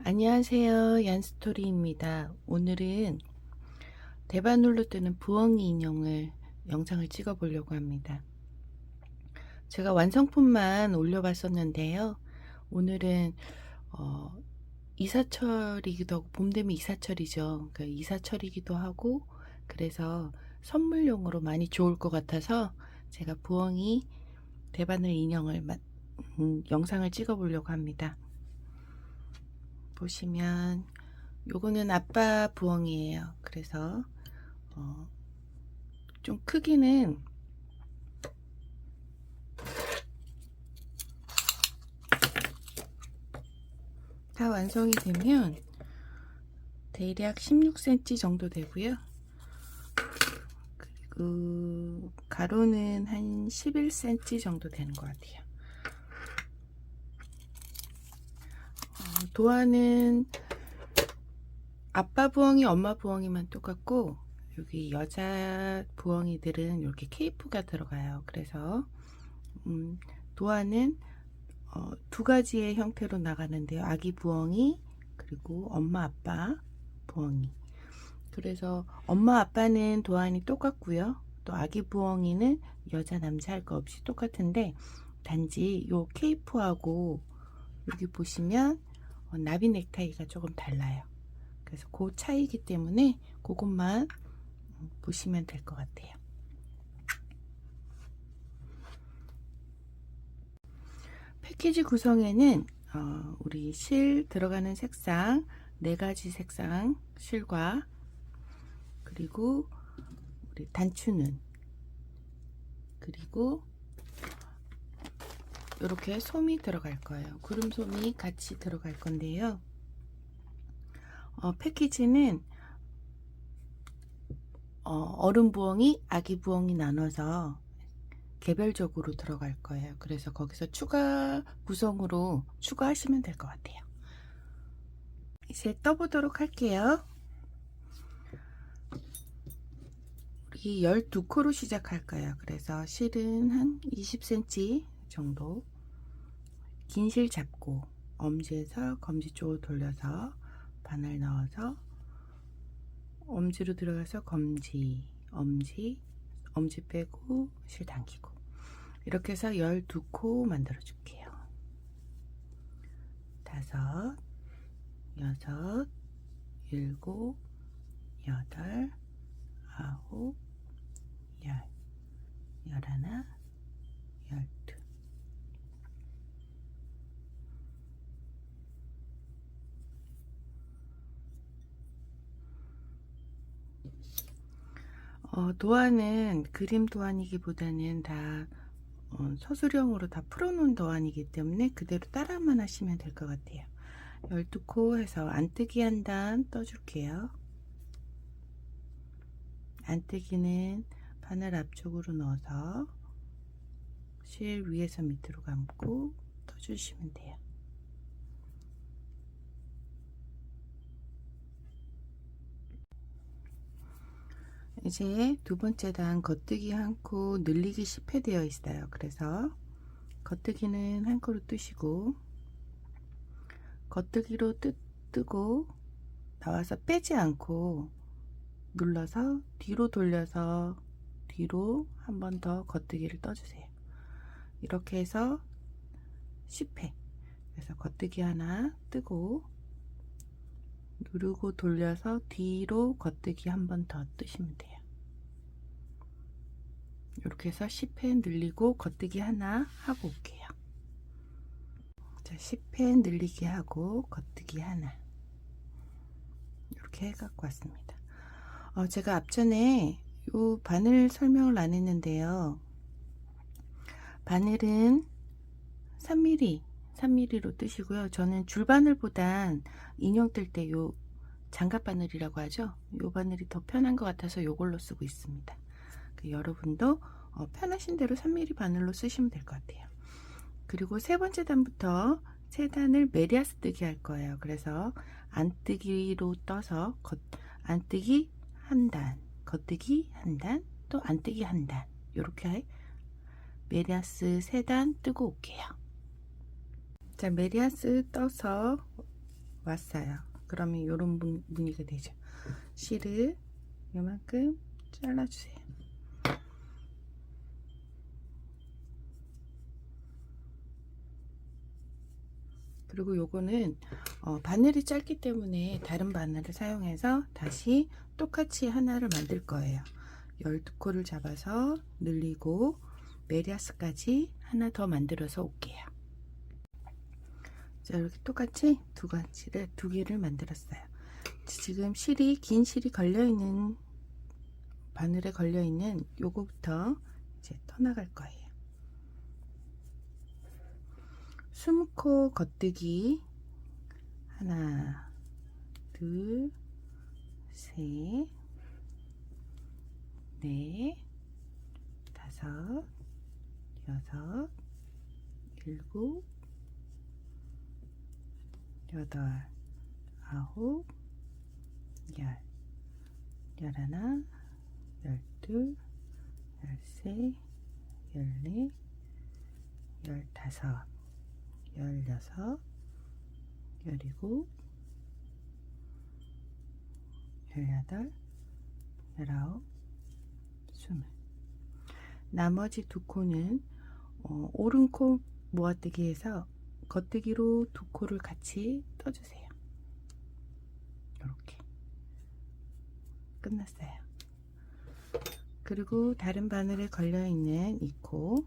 안녕하세요. 얀스토리입니다. 오늘은 대바늘로 뜨는 부엉이 인형을 영상을 찍어 보려고 합니다. 제가 완성품만 올려봤었는데요. 오늘은 이사철이기도 하고 봄 되면 이사철이죠. 그러니까 이사철이기도 하고 그래서 선물용으로 많이 좋을 것 같아서 제가 부엉이 대바늘 인형을 영상을 찍어 보려고 합니다. 보시면 요거는 아빠 부엉이에요. 그래서 좀 크기는 다 완성이 되면 대략 16cm 정도 되고요. 그리고 가로는 한 11cm 정도 되는 것 같아요. 도안은 아빠 부엉이, 엄마 부엉이만 똑같고 여기 여자 부엉이들은 이렇게 케이프가 들어가요. 그래서 도안은 두 가지의 형태로 나가는데요. 아기 부엉이 그리고 엄마 아빠 부엉이. 그래서 엄마 아빠는 도안이 똑같고요. 또 아기 부엉이는 여자 남자 할 거 없이 똑같은데 단지 요 케이프하고 여기 보시면 나비 넥타이가 조금 달라요. 그래서 그 차이기 때문에 그것만 보시면 될 것 같아요. 패키지 구성에는 우리 실 들어가는 색상 4가지 색상 실과 그리고 우리 단추는 그리고 이렇게 솜이 들어갈 거예요. 구름솜이 같이 들어갈 건데요. 패키지는 어른 부엉이, 아기 부엉이 나눠서 개별적으로 들어갈 거예요. 그래서 거기서 추가 구성으로 추가하시면 될 것 같아요. 이제 떠보도록 할게요. 우리 12코로 시작할 거예요. 그래서 실은 한 20cm 정도 긴 실 잡고 엄지에서 검지 쪽으로 돌려서 바늘 넣어서 엄지로 들어가서 검지, 엄지 빼고 실 당기고 이렇게 해서 12코 만들어 줄게요. 5, 6, 7, 8, 9, 10, 11, 12. 도안은 그림 도안이기보다는 다 서술형으로 다 풀어놓은 도안이기 때문에 그대로 따라만 하시면 될 것 같아요. 12코 해서 안뜨기 한 단 떠줄게요. 안뜨기는 바늘 앞쪽으로 넣어서 실 위에서 밑으로 감고 떠주시면 돼요. 이제 두 번째 단 겉뜨기 1코 늘리기 10회 되어 있어요. 그래서 겉뜨기는 1코로 뜨시고 겉뜨기로 뜨고 나와서 빼지 않고 눌러서 뒤로 돌려서 뒤로 한 번 더 겉뜨기를 떠주세요. 이렇게 해서 10회. 그래서 겉뜨기 하나 뜨고 누르고 돌려서 뒤로 겉뜨기 한 번 더 뜨시면 돼요. 이렇게 해서 10회 늘리고 겉뜨기 하나 하고 올게요. 자, 10회 늘리기 하고 겉뜨기 하나 이렇게 해갖고 왔습니다. 제가 앞전에 요 바늘 설명을 안 했는데요. 바늘은 3mm로 뜨시고요. 저는 줄바늘보단 인형 뜰 때 요 장갑 바늘이라고 하죠. 요 바늘이 더 편한 것 같아서 요걸로 쓰고 있습니다. 여러분도 편하신 대로 3mm 바늘로 쓰시면 될 것 같아요. 그리고 세 번째 단부터 세 단을 메리아스 뜨기 할 거예요. 그래서 안뜨기로 떠서 안뜨기 한 단, 겉뜨기 한 단, 또 안뜨기 한 단, 이렇게 메리아스 3단 뜨고 올게요. 자, 메리아스 떠서 왔어요. 그러면 이런 무늬가 되죠. 실을 요만큼 잘라주세요. 그리고 요거는 바늘이 짧기 때문에 다른 바늘을 사용해서 다시 똑같이 하나를 만들 거예요. 12코를 잡아서 늘리고 메리아스까지 하나 더 만들어서 올게요. 자, 이렇게 똑같이 두 개를 만들었어요. 지금 긴 실이 걸려있는 바늘에 걸려있는 요거부터 이제 떠나갈 거예요. 20코 겉뜨기 하나, 둘, 셋, 넷, 다섯, 여섯, 일곱, 여덟, 아홉, 열, 열하나, 열둘, 열세, 열네, 열다섯, 열여섯, 열일곱, 열여덟, 열아홉, 스물. 나머지 두 코는 오른코 모아뜨기에서 겉뜨기로 두 코를 같이 떠주세요. 이렇게 끝났어요. 그리고 다른 바늘에 걸려있는 이 코,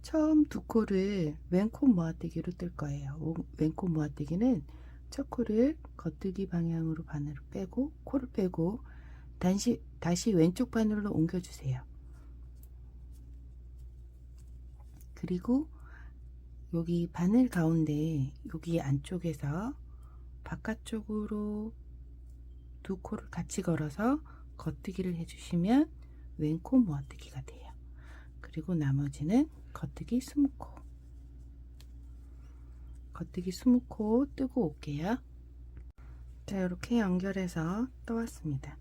처음 두 코를 왼코 모아뜨기로 뜰 거예요. 왼코 모아뜨기는 첫 코를 겉뜨기 방향으로 바늘을 빼고 코를 빼고 다시 왼쪽 바늘로 옮겨주세요. 그리고 여기 바늘 가운데 여기 안쪽에서 바깥쪽으로 두 코를 같이 걸어서 겉뜨기를 해주시면 왼코 모아뜨기가 돼요. 그리고 나머지는 겉뜨기 20코, 겉뜨기 20코 뜨고 올게요. 자, 이렇게 연결해서 떠왔습니다.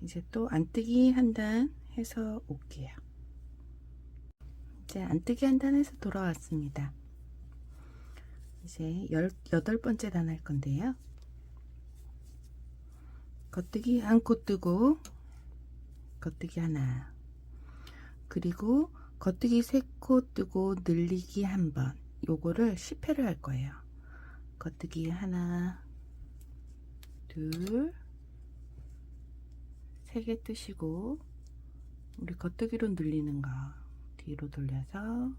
이제 또 안뜨기 한 단 해서 올게요. 이제 안뜨기 한 단 해서 돌아왔습니다. 이제 18번째 단 할 건데요. 겉뜨기 한 코 뜨고 겉뜨기 하나, 그리고 겉뜨기 3코 뜨고 늘리기 한 번, 요거를 10회를 할 거예요. 겉뜨기 하나, 둘, 3개 뜨시고 우리 겉뜨기로 늘리는 거 뒤로 돌려서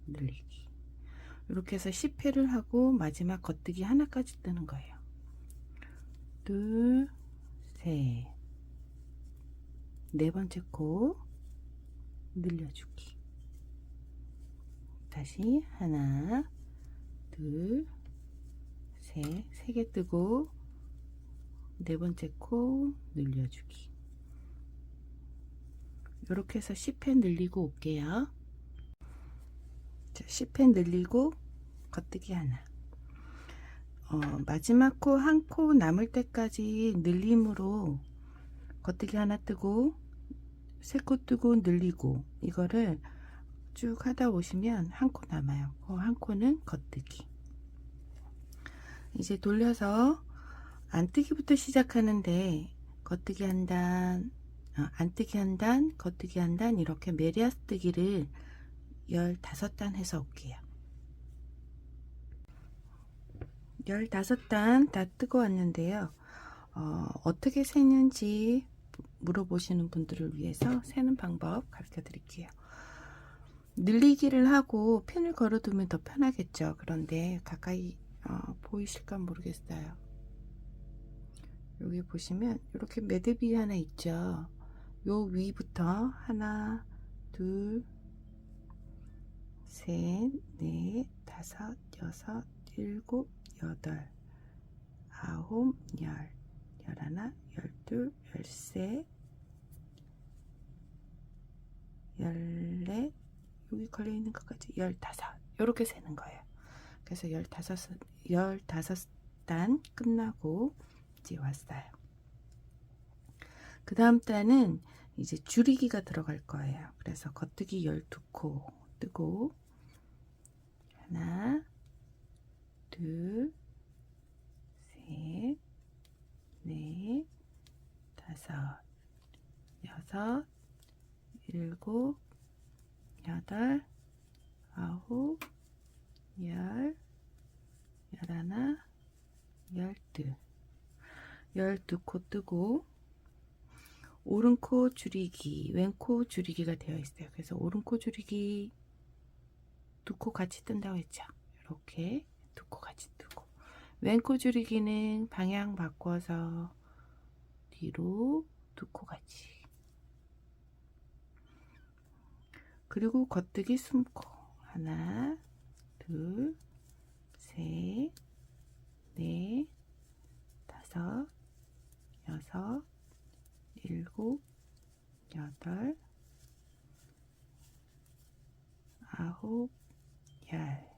늘리기, 이렇게 해서 10회를 하고 마지막 겉뜨기 하나까지 뜨는 거예요. 둘, 셋, 네 번째 코 늘려주기, 다시 하나, 둘, 셋, 3개 뜨고 네 번째 코 늘려주기, 이렇게 해서 10회 늘리고 올게요. 자, 10회 늘리고 겉뜨기 하나, 마지막 코 한 코 남을 때까지 늘림으로 겉뜨기 하나 뜨고 3코 뜨고 늘리고, 이거를 쭉 하다 오시면 한 코 남아요. 그 한 코는 겉뜨기. 이제 돌려서 안뜨기부터 시작하는데 겉뜨기 한 단, 안뜨기 한 단, 겉뜨기 한 단, 이렇게 메리아스 뜨기를 15단 해서 올게요. 15단 다 뜨고 왔는데요. 어떻게 세는지 물어보시는 분들을 위해서 세는 방법 가르쳐 드릴게요. 늘리기를 하고 핀을 걸어 두면 더 편하겠죠. 그런데 가까이 보이실까 모르겠어요. 여기 보시면 이렇게 매듭이 하나 있죠. 요 위부터 하나, 둘, 셋, 넷, 다섯, 여섯, 일곱, 여덟, 아홉, 열, 열하나, 열둘, 열셋, 열넷, 여기 걸려있는 것까지 15, 이렇게 세는 거예요. 그래서 15단 끝나고 이제 왔어요. 그 다음 단은 이제 줄이기가 들어갈 거예요. 그래서 겉뜨기 12코 뜨고 하나, 둘, 둘, 셋, 넷, 다섯, 여섯, 일곱, 여덟, 아홉, 열, 열하나, 열둘. 12코 뜨고 오른코 줄이기, 왼코 줄이기가 되어 있어요. 그래서 오른코 줄이기 2코 같이 뜬다고 했죠. 이렇게 2코 같이 뜨고, 왼코 줄이기는 방향 바꿔서 뒤로 2코 같이, 그리고 겉뜨기 숨고 하나, 둘, 셋, 넷, 다섯, 여섯, 일곱, 여덟, 아홉, 열,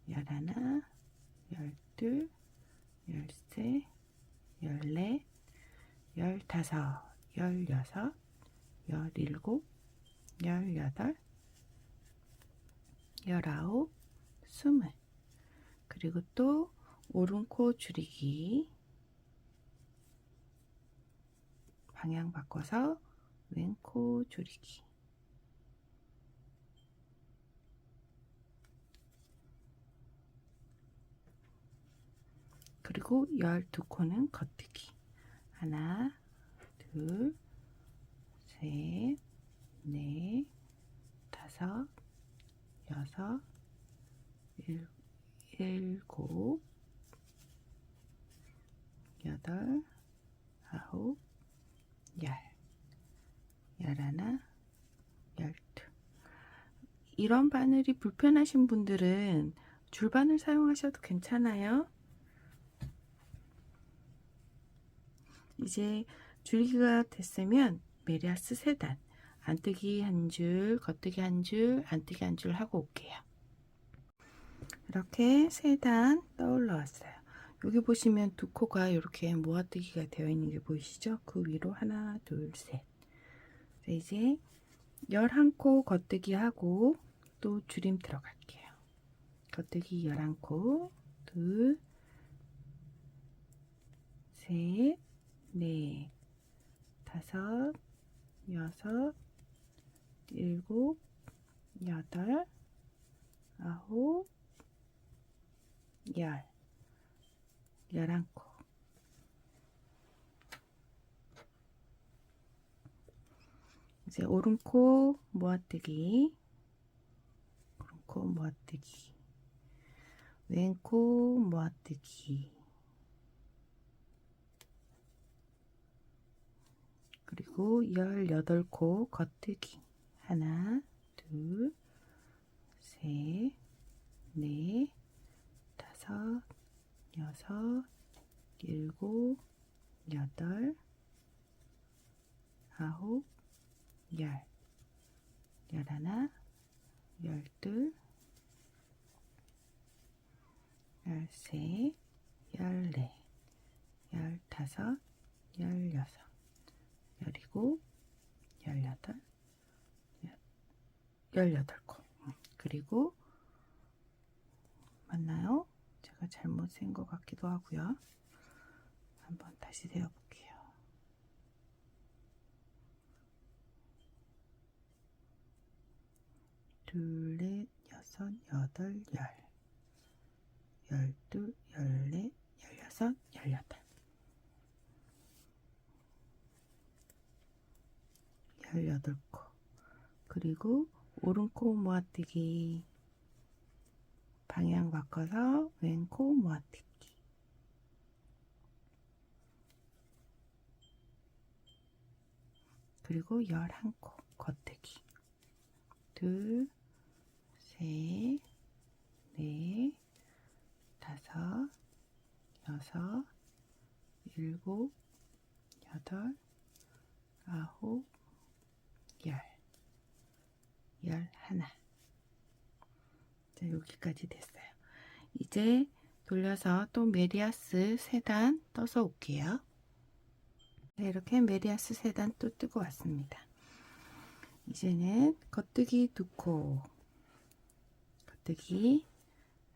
열하나, 열둘, 열세, 열넷, 열다섯, 열여섯, 열일곱, 열여덟, 열아홉, 스물. 그리고 또 오른코 줄이기, 방향 바꿔서 왼코 줄이기, 그리고 12코는 겉뜨기 하나, 둘, 셋, 넷, 다섯, 여섯, 일곱, 여덟, 아홉, 열, 열하나, 열둘. 이런 바늘이 불편하신 분들은 줄바늘 사용하셔도 괜찮아요. 이제 줄기가 됐으면 메리아스 3단, 안뜨기 한 줄, 겉뜨기 한 줄, 안뜨기 한 줄 하고 올게요. 이렇게 3단 떠올라 왔어요. 여기 보시면 2코가 이렇게 모아뜨기가 되어 있는 게 보이시죠? 그 위로 하나, 둘, 셋. 이제 11코 겉뜨기 하고 또 줄임 들어갈게요. 겉뜨기 11코, 둘, 셋, 넷, 다섯, 여섯, 일곱, 여덟, 아홉, 열, 11코. 이제 오른코 모아뜨기, 오른코 모아뜨기, 왼코 모아뜨기, 그리고 18코 겉뜨기 하나, 둘, 셋, 넷, 다섯, 여섯, 일곱, 여덟, 아홉, 열, 열하나, 열둘, 열세, 열네, 열다섯, 열여섯, 열일곱, 열여덟, 18코. 그리고 맞나요? 제가 잘못 센 것 같기도 하고요. 한번 다시 세어볼게요. 둘, 넷, 여섯, 여덟, 열, 열둘, 열넷, 열여섯, 열여덟, 18코. 그리고 오른코 모아뜨기, 방향 바꿔서 왼코 모아뜨기, 그리고 11코 겉뜨기, 둘, 셋, 넷, 다섯, 여섯, 일곱, 여덟, 아홉, 열, 열하나. 자, 여기까지 됐어요. 이제 돌려서 또 메리아스 3단 떠서 올게요. 네, 이렇게 메리아스 3단 또 뜨고 왔습니다. 이제는 겉뜨기 2코, 겉뜨기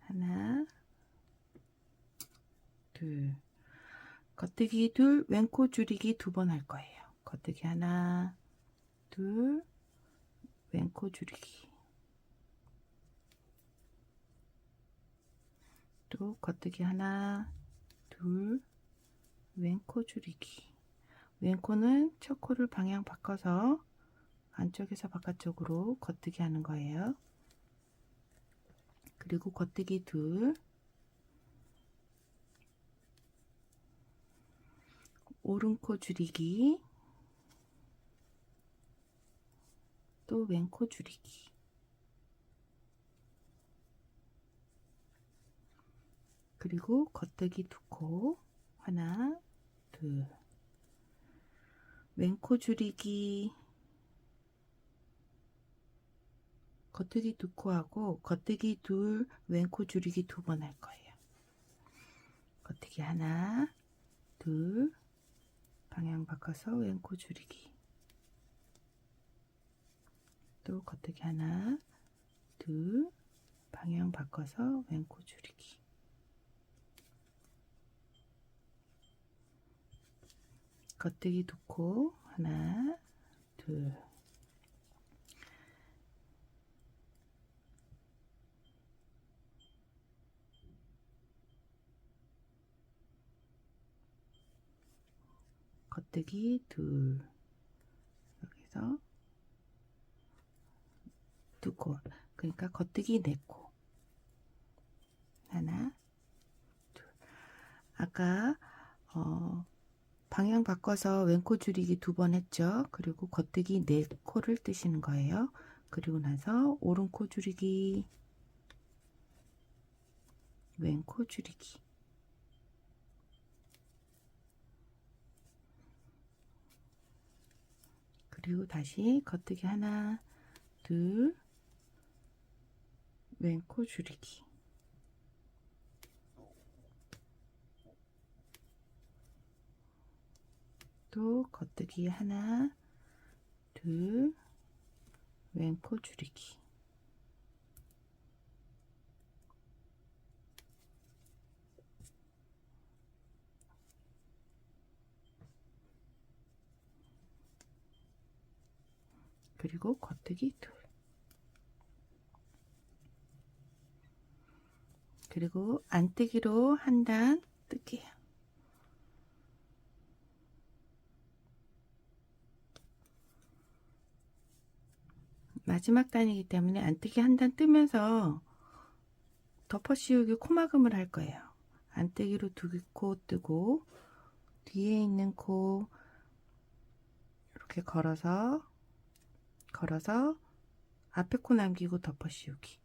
하나, 둘, 겉뜨기 둘, 왼코 줄이기 2번 할 거예요. 겉뜨기 하나, 둘, 왼코 줄이기. 또 겉뜨기 하나, 둘, 왼코 줄이기. 왼코는 첫 코를 방향 바꿔서 안쪽에서 바깥쪽으로 겉뜨기 하는 거예요. 그리고 겉뜨기 둘, 오른코 줄이기, 또 왼코 줄이기. 그리고 겉뜨기 2코, 하나, 둘, 왼코 줄이기, 겉뜨기 2코 하고 겉뜨기 둘, 왼코 줄이기 2번 할 거예요. 겉뜨기 하나, 둘, 방향 바꿔서 왼코 줄이기. 또 겉뜨기 하나, 둘, 방향 바꿔서 왼코 줄이기. 겉뜨기 2코, 하나, 둘, 겉뜨기 둘, 여기서 2코, 그러니까 겉뜨기 4코, 하나, 둘. 아까 방향 바꿔서 왼코 줄이기 2번 했죠. 그리고 겉뜨기 4코를 뜨시는 거예요. 그리고 나서 오른코 줄이기, 왼코 줄이기. 그리고 다시 겉뜨기 하나, 둘, 왼코 줄이기. 또 겉뜨기 하나, 둘, 왼코 줄이기. 그리고 겉뜨기 둘. 그리고 안뜨기로 한 단 뜰게요. 마지막 단이기 때문에 안뜨기 한 단 뜨면서 덮어 씌우기 코막음을 할 거예요. 안뜨기로 2코 뜨고 뒤에 있는 코 이렇게 걸어서 앞에 코 남기고 덮어 씌우기.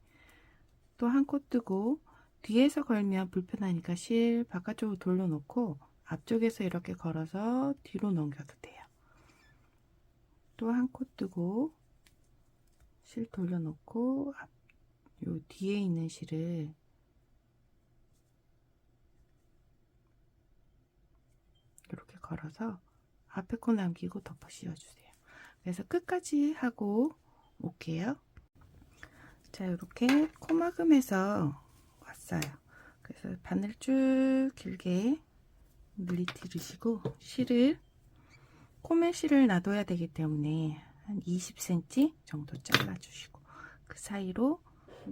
또 한 코 뜨고 뒤에서 걸면 불편하니까 실 바깥쪽으로 돌려놓고 앞쪽에서 이렇게 걸어서 뒤로 넘겨도 돼요. 또 한 코 뜨고 실 돌려놓고 요 뒤에 있는 실을 이렇게 걸어서 앞에 코 남기고 덮어 씌워주세요. 그래서 끝까지 하고 올게요. 자, 이렇게 코막음에서 왔어요. 그래서 바늘 쭉 길게 물리티르시고 실을 코매실을 놔둬야 되기 때문에 한 20cm 정도 잘라주시고 그 사이로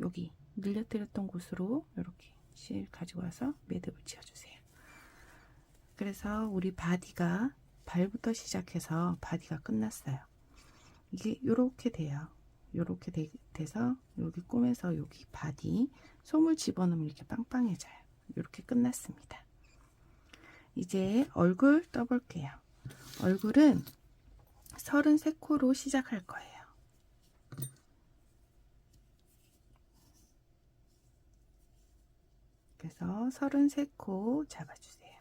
여기 늘려뜨렸던 곳으로 이렇게 실 가지고 와서 매듭을 지어주세요. 그래서 우리 바디가 발부터 시작해서 바디가 끝났어요. 이게 이렇게 돼요. 이렇게 돼서 여기 꼬매서 여기 바디 솜을 집어넣으면 이렇게 빵빵해져요. 이렇게 끝났습니다. 이제 얼굴 떠볼게요. 얼굴은 33코로 시작할 거예요. 그래서 33코 잡아주세요.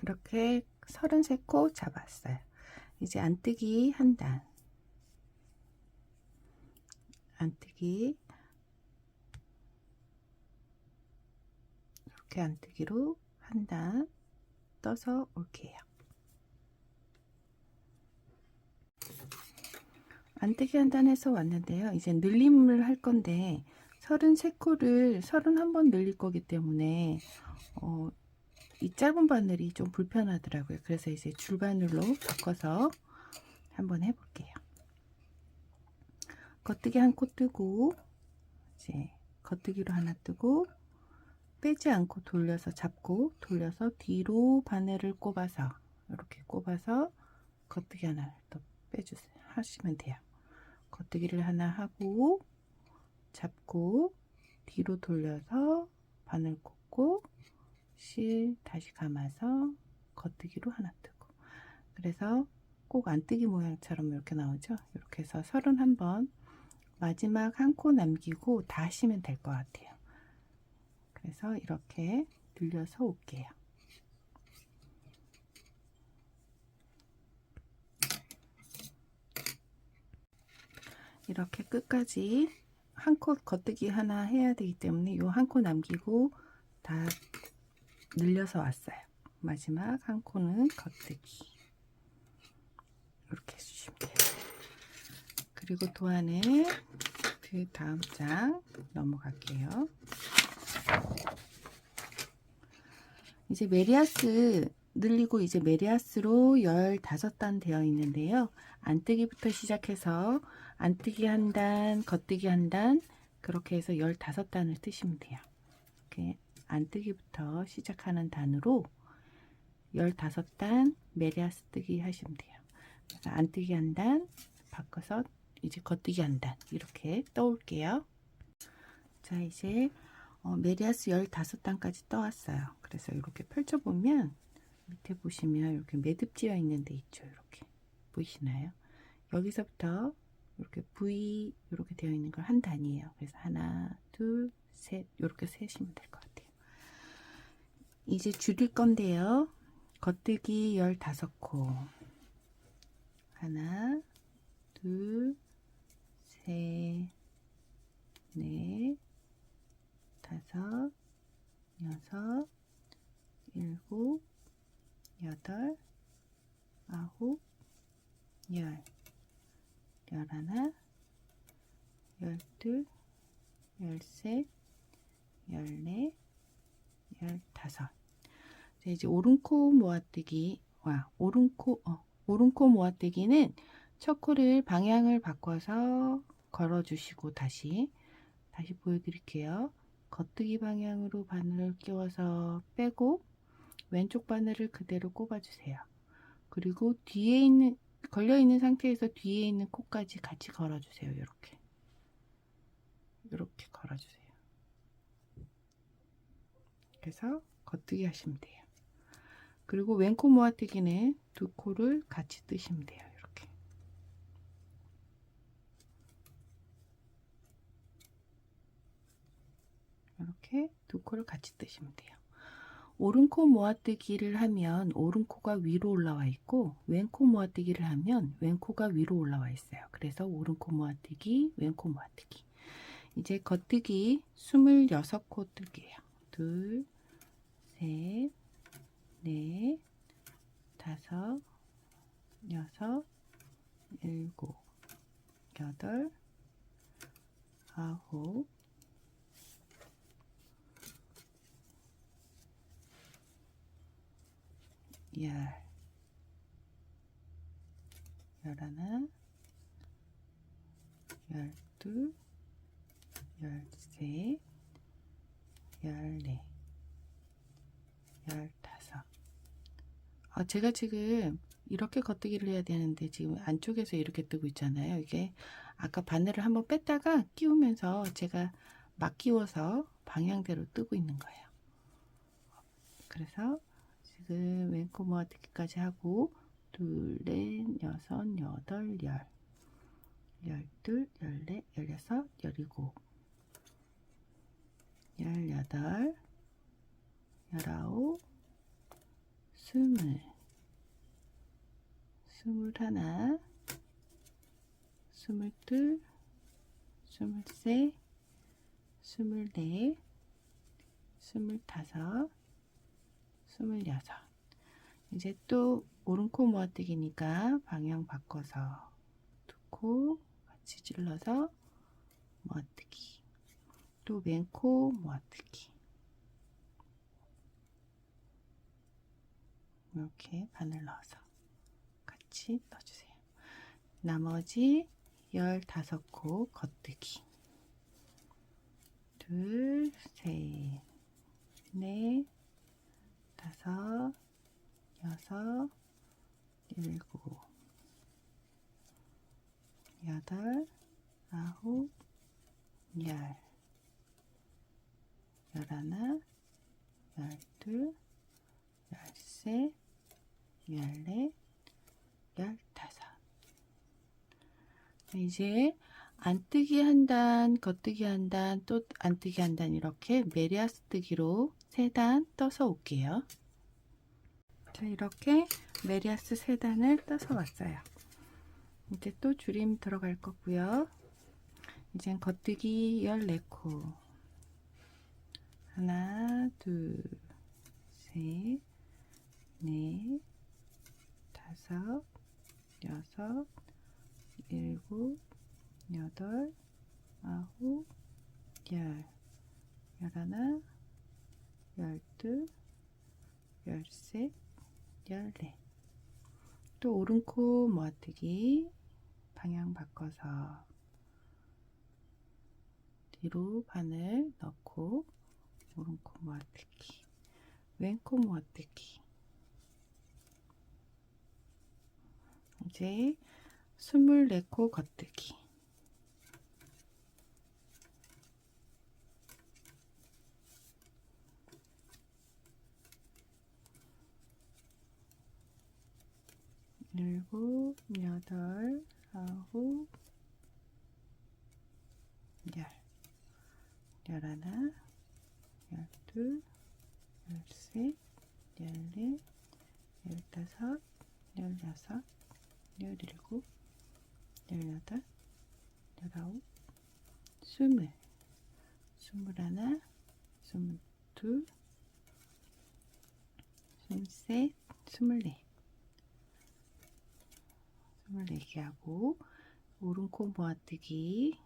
이렇게 33코 잡았어요. 이제 안뜨기 한 단, 안뜨기 이렇게 안뜨기로 한 단 떠서 올게요. 안뜨기 한 단 해서 왔는데요. 이제 늘림을 할 건데 33코를 31번 늘릴 거기 때문에 이 짧은 바늘이 좀 불편하더라고요. 그래서 이제 줄바늘로 바꿔서 한번 해볼게요. 겉뜨기 한 코 뜨고, 이제 겉뜨기로 하나 뜨고, 빼지 않고 돌려서 잡고, 돌려서 뒤로 바늘을 꼽아서, 이렇게 꼽아서 겉뜨기 하나 더 빼주세요. 하시면 돼요. 겉뜨기를 하나 하고, 잡고, 뒤로 돌려서 바늘 꽂고, 실 다시 감아서 겉뜨기로 하나 뜨고, 그래서 꼭 안뜨기 모양처럼 이렇게 나오죠. 이렇게 해서 31번 마지막 한 코 남기고 다 하시면 될 것 같아요. 그래서 이렇게 늘려서 올게요. 이렇게 끝까지 한 코 겉뜨기 하나 해야 되기 때문에 요 한 코 남기고 다 늘려서 왔어요. 마지막 한 코는 겉뜨기 이렇게 해주시면 돼요. 그리고 도안을 그 다음 장 넘어갈게요. 이제 메리아스 늘리고 이제 메리아스로 15단 되어 있는데요. 안뜨기부터 시작해서 안뜨기 한 단, 겉뜨기 한 단, 그렇게 해서 15단을 뜨시면 돼요. 이렇게 안뜨기부터 시작하는 단으로 15단 메리아스 뜨기 하시면 돼요. 그래서 안뜨기 한 단, 바꿔서 이제 겉뜨기 한 단, 이렇게 떠올게요. 자, 이제 메리아스 15단까지 떠왔어요. 그래서 이렇게 펼쳐보면 밑에 보시면 이렇게 매듭지어 있는 데 있죠. 이렇게 보이시나요? 여기서부터 이렇게 V 이렇게 되어 있는 걸 한 단이에요. 그래서 하나, 둘, 셋 이렇게 세시면 될 것 같아요. 이제 줄일 건데요. 겉뜨기 15코 하나, 둘, 셋, 넷, 다섯, 여섯, 일곱, 여덟, 아홉, 열, 열하나, 열둘, 열셋, 열넷, 열다섯. 이제 오른코 모아뜨기, 오른코 모아뜨기는 첫 코를 방향을 바꿔서 걸어주시고 다시 보여드릴게요. 겉뜨기 방향으로 바늘을 끼워서 빼고 왼쪽 바늘을 그대로 꼽아주세요. 그리고 뒤에 있는 걸려 있는 상태에서 뒤에 있는 코까지 같이 걸어주세요. 이렇게 걸어주세요. 그래서 겉뜨기 하시면 돼요. 그리고 왼코 모아뜨기는 두 코를 같이 뜨시면 돼요. 이렇게 두 코를 같이 뜨시면 돼요. 오른코 모아뜨기를 하면 오른코가 위로 올라와 있고 왼코 모아뜨기를 하면 왼코가 위로 올라와 있어요. 그래서 오른코 모아뜨기, 왼코 모아뜨기. 이제 겉뜨기 26코 뜨게요. 둘, 셋, 넷, 다섯, 여섯, 일곱, 여덟, 아홉, 열하나, 열둘, 열셋, 열넷, 열다섯. 제가 지금 이렇게 겉뜨기를 해야 되는데 지금 안쪽에서 이렇게 뜨고 있잖아요. 이게 아까 바늘을 한번 뺐다가 끼우면서 제가 막 끼워서 방향대로 뜨고 있는 거예요. 그래서 지금 왼코 모아뜨기까지 하고 둘, 넷, 여섯, 여덟, 열둘, 열넷, 열여섯, 열일곱, 열여덟, 열아홉, 스물하나, 스물둘, 스물셋, 스물넷, 스물다섯, 스물여섯. 이제 또 오른코 모아뜨기니까 방향 바꿔서 두 코 같이 찔러서 모아뜨기, 또 왼코 모아뜨기, 이렇게 바늘 넣어서 같이 넣어주세요. 나머지 15코 겉뜨기. 둘, 셋, 넷, 다섯, 여섯, 일곱, 여덟, 아홉, 열, 열하나, 열둘, 열셋, 열넷, 열다섯. 이제 안뜨기 한 단, 겉뜨기 한 단, 또 안뜨기 한 단 이렇게 메리아스 뜨기로 3단 떠서 올게요. 자, 이렇게 메리아스 3단을 떠서 왔어요. 이제 또 줄임 들어갈 거고요. 이젠 겉뜨기 14코. 하나, 둘, 셋, 넷, 다섯, 여섯, 일곱, 여덟, 아홉, 열, 열하나, 열둘, 열셋, 열넷. 또 오른코 모아뜨기 방향 바꿔서 뒤로 바늘 넣고 오른코 모아뜨기, 왼코 모아뜨기. 이제 24코 겉뜨기. 일곱, 여덟, 아홉, 열, 열하나, 열둘, 열셋, 열넷, 열다섯, 열여섯, 열일곱, 열여덟, 열아홉, 스물, 스물하나, 스물둘, 스물셋, 스물넷. 24개 하고 오른코 모아뜨기,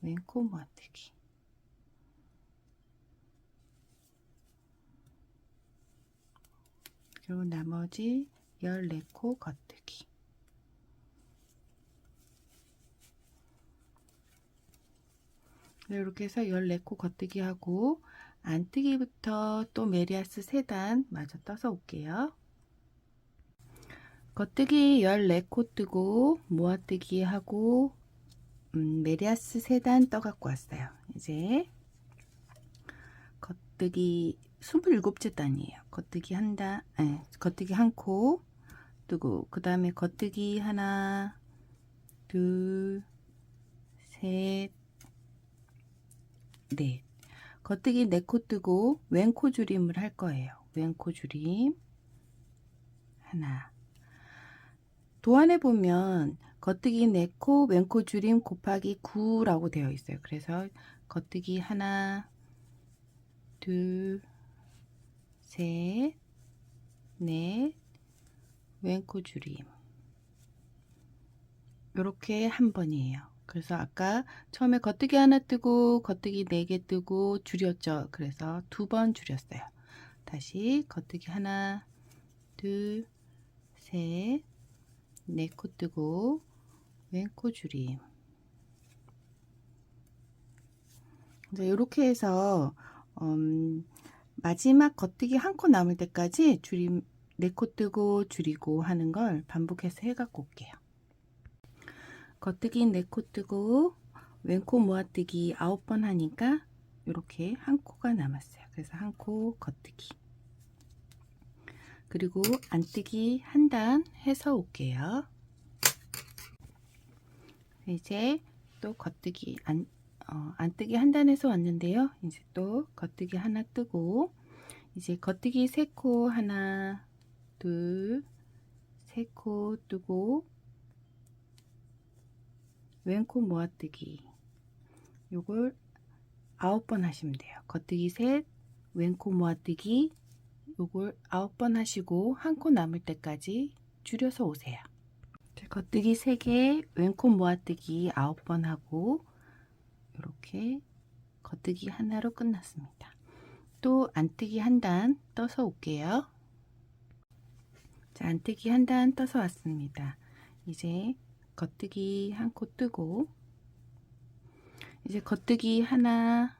왼코 모아뜨기. 그리고 나머지 14코 겉뜨기. 이렇게 해서 14코 겉뜨기 하고 안뜨기부터 또 메리아스 3단 마저 떠서 올게요. 겉뜨기 14코 뜨고 모아뜨기 하고 메리아스 3단 떠 갖고 왔어요. 이제 겉뜨기 27째 단이에요. 겉뜨기 한 단, 겉뜨기 한 코 뜨고 그 다음에 겉뜨기 하나, 둘, 셋, 넷. 겉뜨기 4코 뜨고 왼코 줄임을 할 거예요. 왼코 줄임 하나. 도안에 보면 겉뜨기 4코 왼코 줄임 곱하기 9라고 되어 있어요. 그래서 겉뜨기 하나, 둘, 셋, 넷, 왼코 줄임 이렇게 한 번이에요. 그래서 아까 처음에 겉뜨기 하나 뜨고 겉뜨기 4개 뜨고 줄였죠. 그래서 2번 줄였어요. 다시 겉뜨기 하나, 둘, 셋, 4코 뜨고 왼코 줄임. 이제 이렇게 해서 마지막 겉뜨기 한 코 남을 때까지 줄임 4코 뜨고 줄이고 하는 걸 반복해서 해갖고 올게요. 겉뜨기 4코 뜨고 왼코 모아뜨기 9번 하니까 이렇게 한 코가 남았어요. 그래서 한 코 겉뜨기. 그리고 안뜨기 한 단 해서 올게요. 이제 또 겉뜨기 안뜨기 한 단에서 왔는데요. 이제 또 겉뜨기 하나 뜨고 이제 겉뜨기 3코 하나, 둘, 3코 뜨고 왼코 모아뜨기 요걸 9번 하시면 돼요. 겉뜨기 3, 왼코 모아뜨기 요걸 9번 하시고 한 코 남을 때까지 줄여서 오세요. 겉뜨기 3개, 왼코 모아뜨기 9번 하고 이렇게 겉뜨기 하나로 끝났습니다. 또 안뜨기 한 단 떠서 올게요. 자, 안뜨기 한 단 떠서 왔습니다. 이제 겉뜨기 한 코 뜨고, 이제 겉뜨기 하나,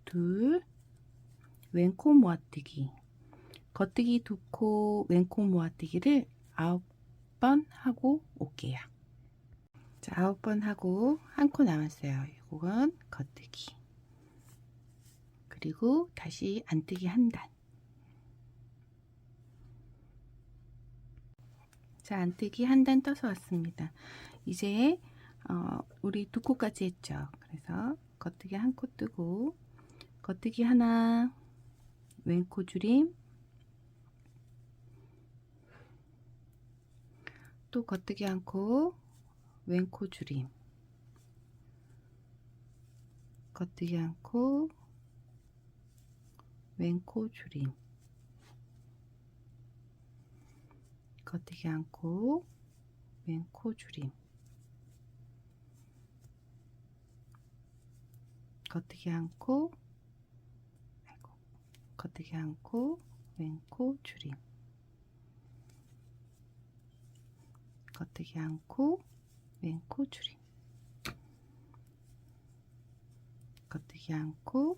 둘, 왼코 모아뜨기, 겉뜨기 두 코, 왼코 모아뜨기를 9번 하고 올게요. 자, 9번 하고 한 코 남았어요. 이건 겉뜨기, 그리고 다시 안뜨기 한 단. 자, 안뜨기 한 단 떠서 왔습니다. 이제 우리 두 코까지 했죠. 그래서 겉뜨기 한 코 뜨고, 겉뜨기 하나, 왼코 줄임, 또 겉뜨기 한 코, 왼코 줄임, 겉뜨기 한 코, 왼코 줄임, 겉뜨기 한 코, 왼코 줄임, 겉뜨기 한 코, 겉뜨기 한 코, 왼코 줄임, 겉뜨기 한 코, 왼코 줄임, 겉뜨기 한 코,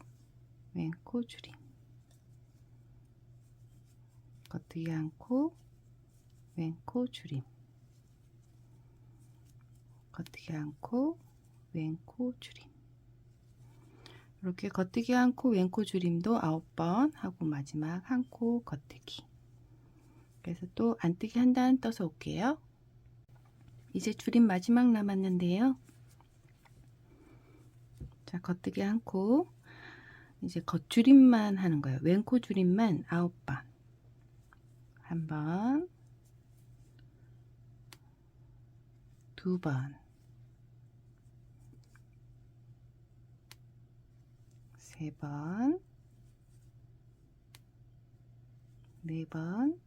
왼코 줄임, 겉뜨기 한 코, 왼코 줄임, 겉뜨기 한 코, 왼코 줄임. 이렇게 겉뜨기 한 코, 왼코 줄임도 9번 하고 마지막 한 코 겉뜨기. 그래서 또 안뜨기 한 단 떠서 올게요. 이제 줄임 마지막 남았는데요. 자, 겉뜨기 한 코, 이제 겉줄임만 하는 거예요. 왼코 줄임만 9번. 한 번, 두 번, 세 번, 네 번,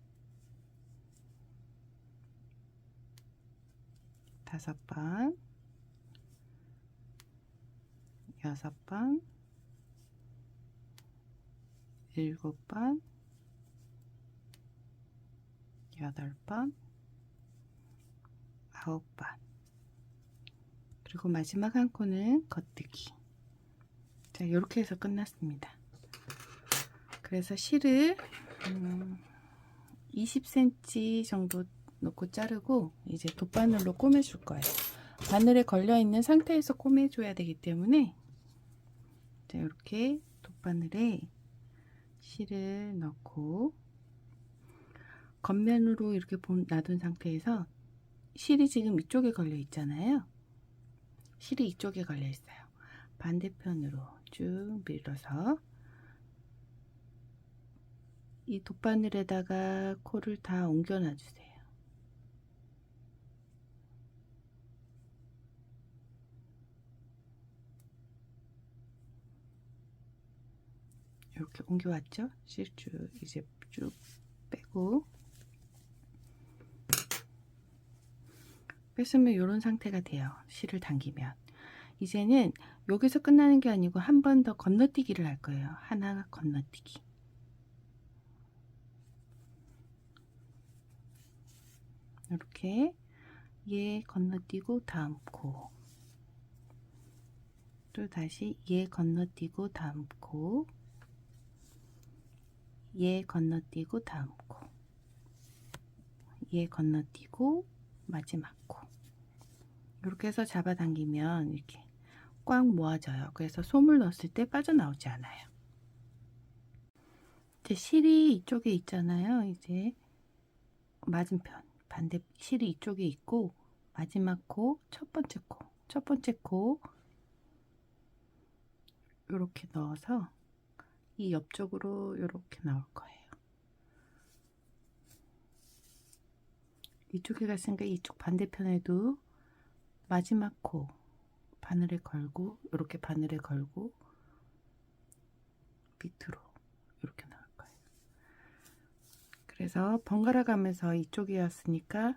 다섯 번, 여섯 번, 일곱 번, 여덟 번, 아홉 번. 그리고 마지막 한 코는 겉뜨기. 자, 이렇게 해서 끝났습니다. 그래서 실을 20cm 정도 놓고 자르고 이제 돗바늘로 꼬매줄 거예요. 바늘에 걸려 있는 상태에서 꼬매줘야 되기 때문에, 자, 이렇게 돗바늘에 실을 넣고 겉면으로 이렇게 놔둔 상태에서, 실이 지금 이쪽에 걸려 있잖아요. 실이 이쪽에 걸려 있어요. 반대편으로 쭉 밀어서 이 돗바늘에다가 코를 다 옮겨 놔주세요. 이렇게 옮겨왔죠? 실줄 이제 쭉 빼고, 뺐으면 이런 상태가 돼요. 실을 당기면. 이제는 여기서 끝나는 게 아니고 한 번 더 건너뛰기를 할 거예요. 하나 건너뛰기. 이렇게 얘 건너뛰고 다음 코, 또 다시 얘 건너뛰고 다음 코, 얘 건너뛰고 다음 코, 얘 건너뛰고 마지막 코. 이렇게 해서 잡아당기면 이렇게 꽉 모아져요. 그래서 솜을 넣었을 때 빠져나오지 않아요. 이제 실이 이쪽에 있잖아요. 이제 맞은편 반대 실이 이쪽에 있고, 마지막 코, 첫 번째 코 이렇게 넣어서 이 옆쪽으로 이렇게 나올 거예요. 이쪽에 갔으니까 이쪽 반대편에도 마지막 코 바늘에 걸고, 이렇게 바늘에 걸고 밑으로 이렇게 나올 거예요. 그래서 번갈아 가면서 이쪽이었으니까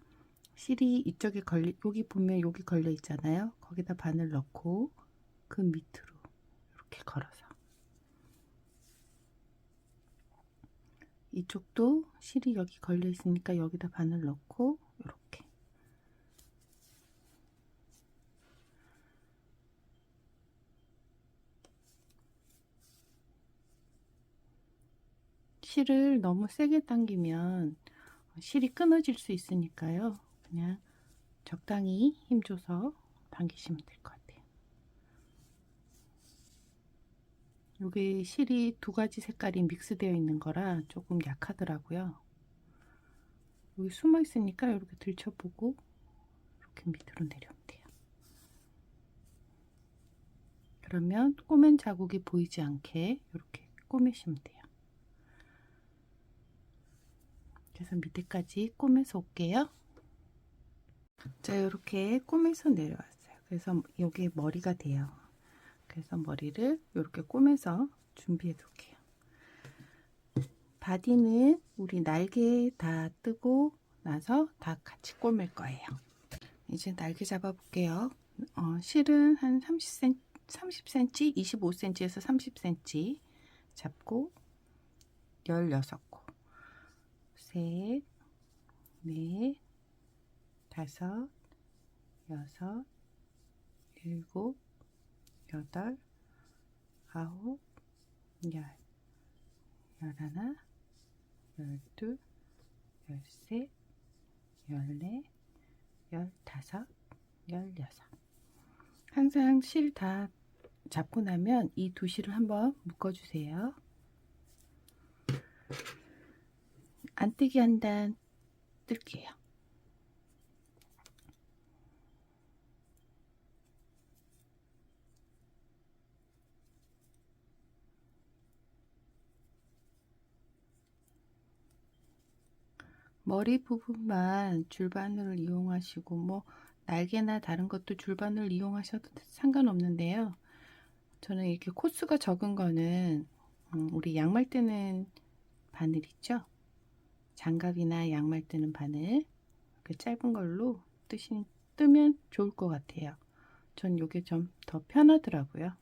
실이 이쪽에 여기 보면 여기 걸려 있잖아요. 거기다 바늘 넣고 그 밑으로 이렇게 걸어서 이쪽도 실이 여기 걸려 있으니까 여기다 바늘 넣고 이렇게 실을 너무 세게 당기면 실이 끊어질 수 있으니까요. 그냥 적당히 힘줘서 당기시면 될 것 같아요. 여기 실이 두 가지 색깔이 믹스되어 있는 거라 조금 약하더라고요. 여기 숨어 있으니까 이렇게 들춰보고 이렇게 밑으로 내려오면 돼요. 그러면 꼬맨 자국이 보이지 않게 이렇게 꼬매시면 돼요. 그래서 밑에까지 꼬매서 올게요. 자, 이렇게 꼬매서 내려왔어요. 그래서 여기 머리가 돼요. 그래서 머리를 이렇게 꼬매서 준비해 둘게요. 바디는 우리 날개 다 뜨고 나서 다 같이 꼬맬 거예요. 이제 날개 잡아 볼게요. 실은 한 30cm, 25cm에서 30cm 잡고 16코, 셋, 넷, 다섯, 여섯, 일곱, 여덟, 아홉, 열, 열하나, 열둘, 열셋, 열넷, 열다섯, 열여섯. 항상 실 다 잡고 나면 이 두 실을 한번 묶어주세요. 안뜨기 한 단 뜰게요. 머리 부분만 줄바늘을 이용하시고 뭐 날개나 다른 것도 줄바늘 이용하셔도 상관없는데요. 저는 이렇게 코수가 적은 거는 우리 양말 뜨는 바늘 있죠? 장갑이나 양말 뜨는 바늘 그 짧은 걸로 뜨면 좋을 것 같아요. 전 이게 좀 더 편하더라고요.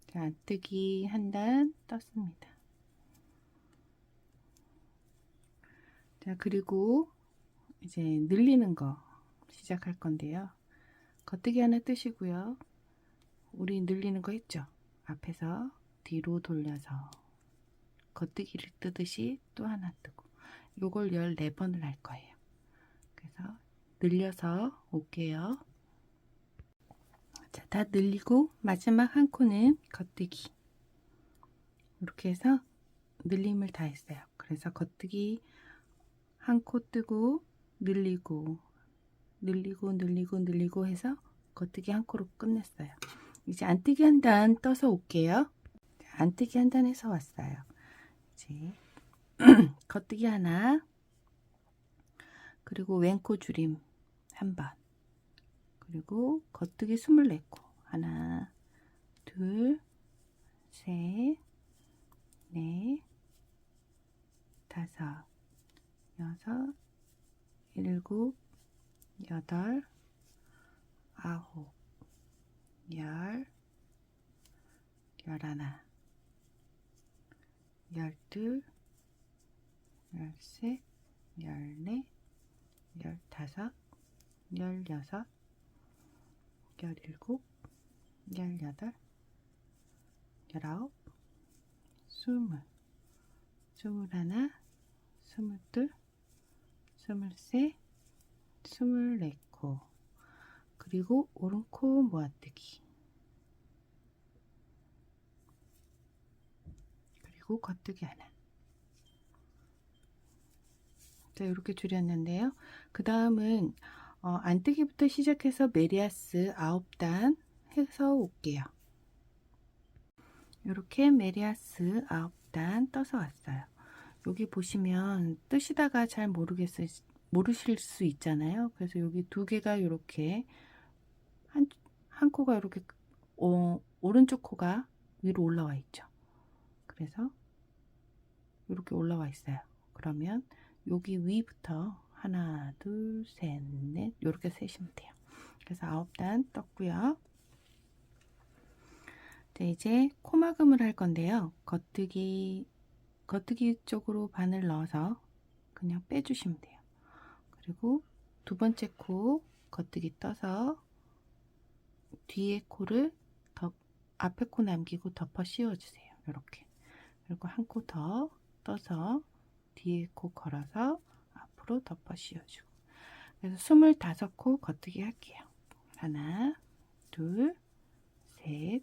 자, 안뜨기 한 단 떴습니다. 자, 그리고 이제 늘리는 거 시작할 건데요. 겉뜨기 하나 뜨시고요. 우리 늘리는 거 했죠? 앞에서 뒤로 돌려서 겉뜨기를 뜨듯이 또 하나 뜨고 요걸 14번을 할 거예요. 그래서 늘려서 올게요. 자, 다 늘리고 마지막 한 코는 겉뜨기. 이렇게 해서 늘림을 다 했어요. 그래서 겉뜨기 한 코 뜨고 늘리고 늘리고 해서 겉뜨기 한 코로 끝냈어요. 이제 안뜨기 한 단 떠서 올게요. 안뜨기 한 단 해서 왔어요. 이제 겉뜨기 하나, 그리고 왼코 줄임 한 번, 그리고 겉뜨기 24코 하나, 둘, 셋, 넷, 다섯, 여섯, 일곱, 여덟, 아홉, 열, 열하나, 열둘, 열셋, 열넷, 열다섯, 열여섯, 열일곱, 열여덟, 열아홉, 스물, 스물하나, 스물둘, 스물셋, 스물네코, 그리고 오른코 모아뜨기, 그리고 겉뜨기 하나. 자, 이렇게 줄였는데요. 그 다음은 안뜨기부터 시작해서 메리아스 9단 해서 올게요. 이렇게 메리아스 9단 떠서 왔어요. 여기 보시면 뜨시다가 잘 모르실 수 있잖아요. 그래서 여기 두 개가 이렇게 한 코가 이렇게 오른쪽 코가 위로 올라와 있죠. 그래서 이렇게 올라와 있어요. 그러면 여기 위부터 하나, 둘, 셋, 넷 이렇게 세시면 돼요. 그래서 9단 떴고요. 자, 이제 코막음을 할 건데요. 겉뜨기 쪽으로 바늘 넣어서 그냥 빼주시면 돼요. 그리고 두 번째 코 겉뜨기 떠서 뒤에 코를 앞에 코 남기고 덮어 씌워주세요. 이렇게. 그리고 한 코 더 떠서 뒤에 코 걸어서 앞으로 덮어 씌워주고. 그래서 25코 겉뜨기 할게요. 하나, 둘, 셋,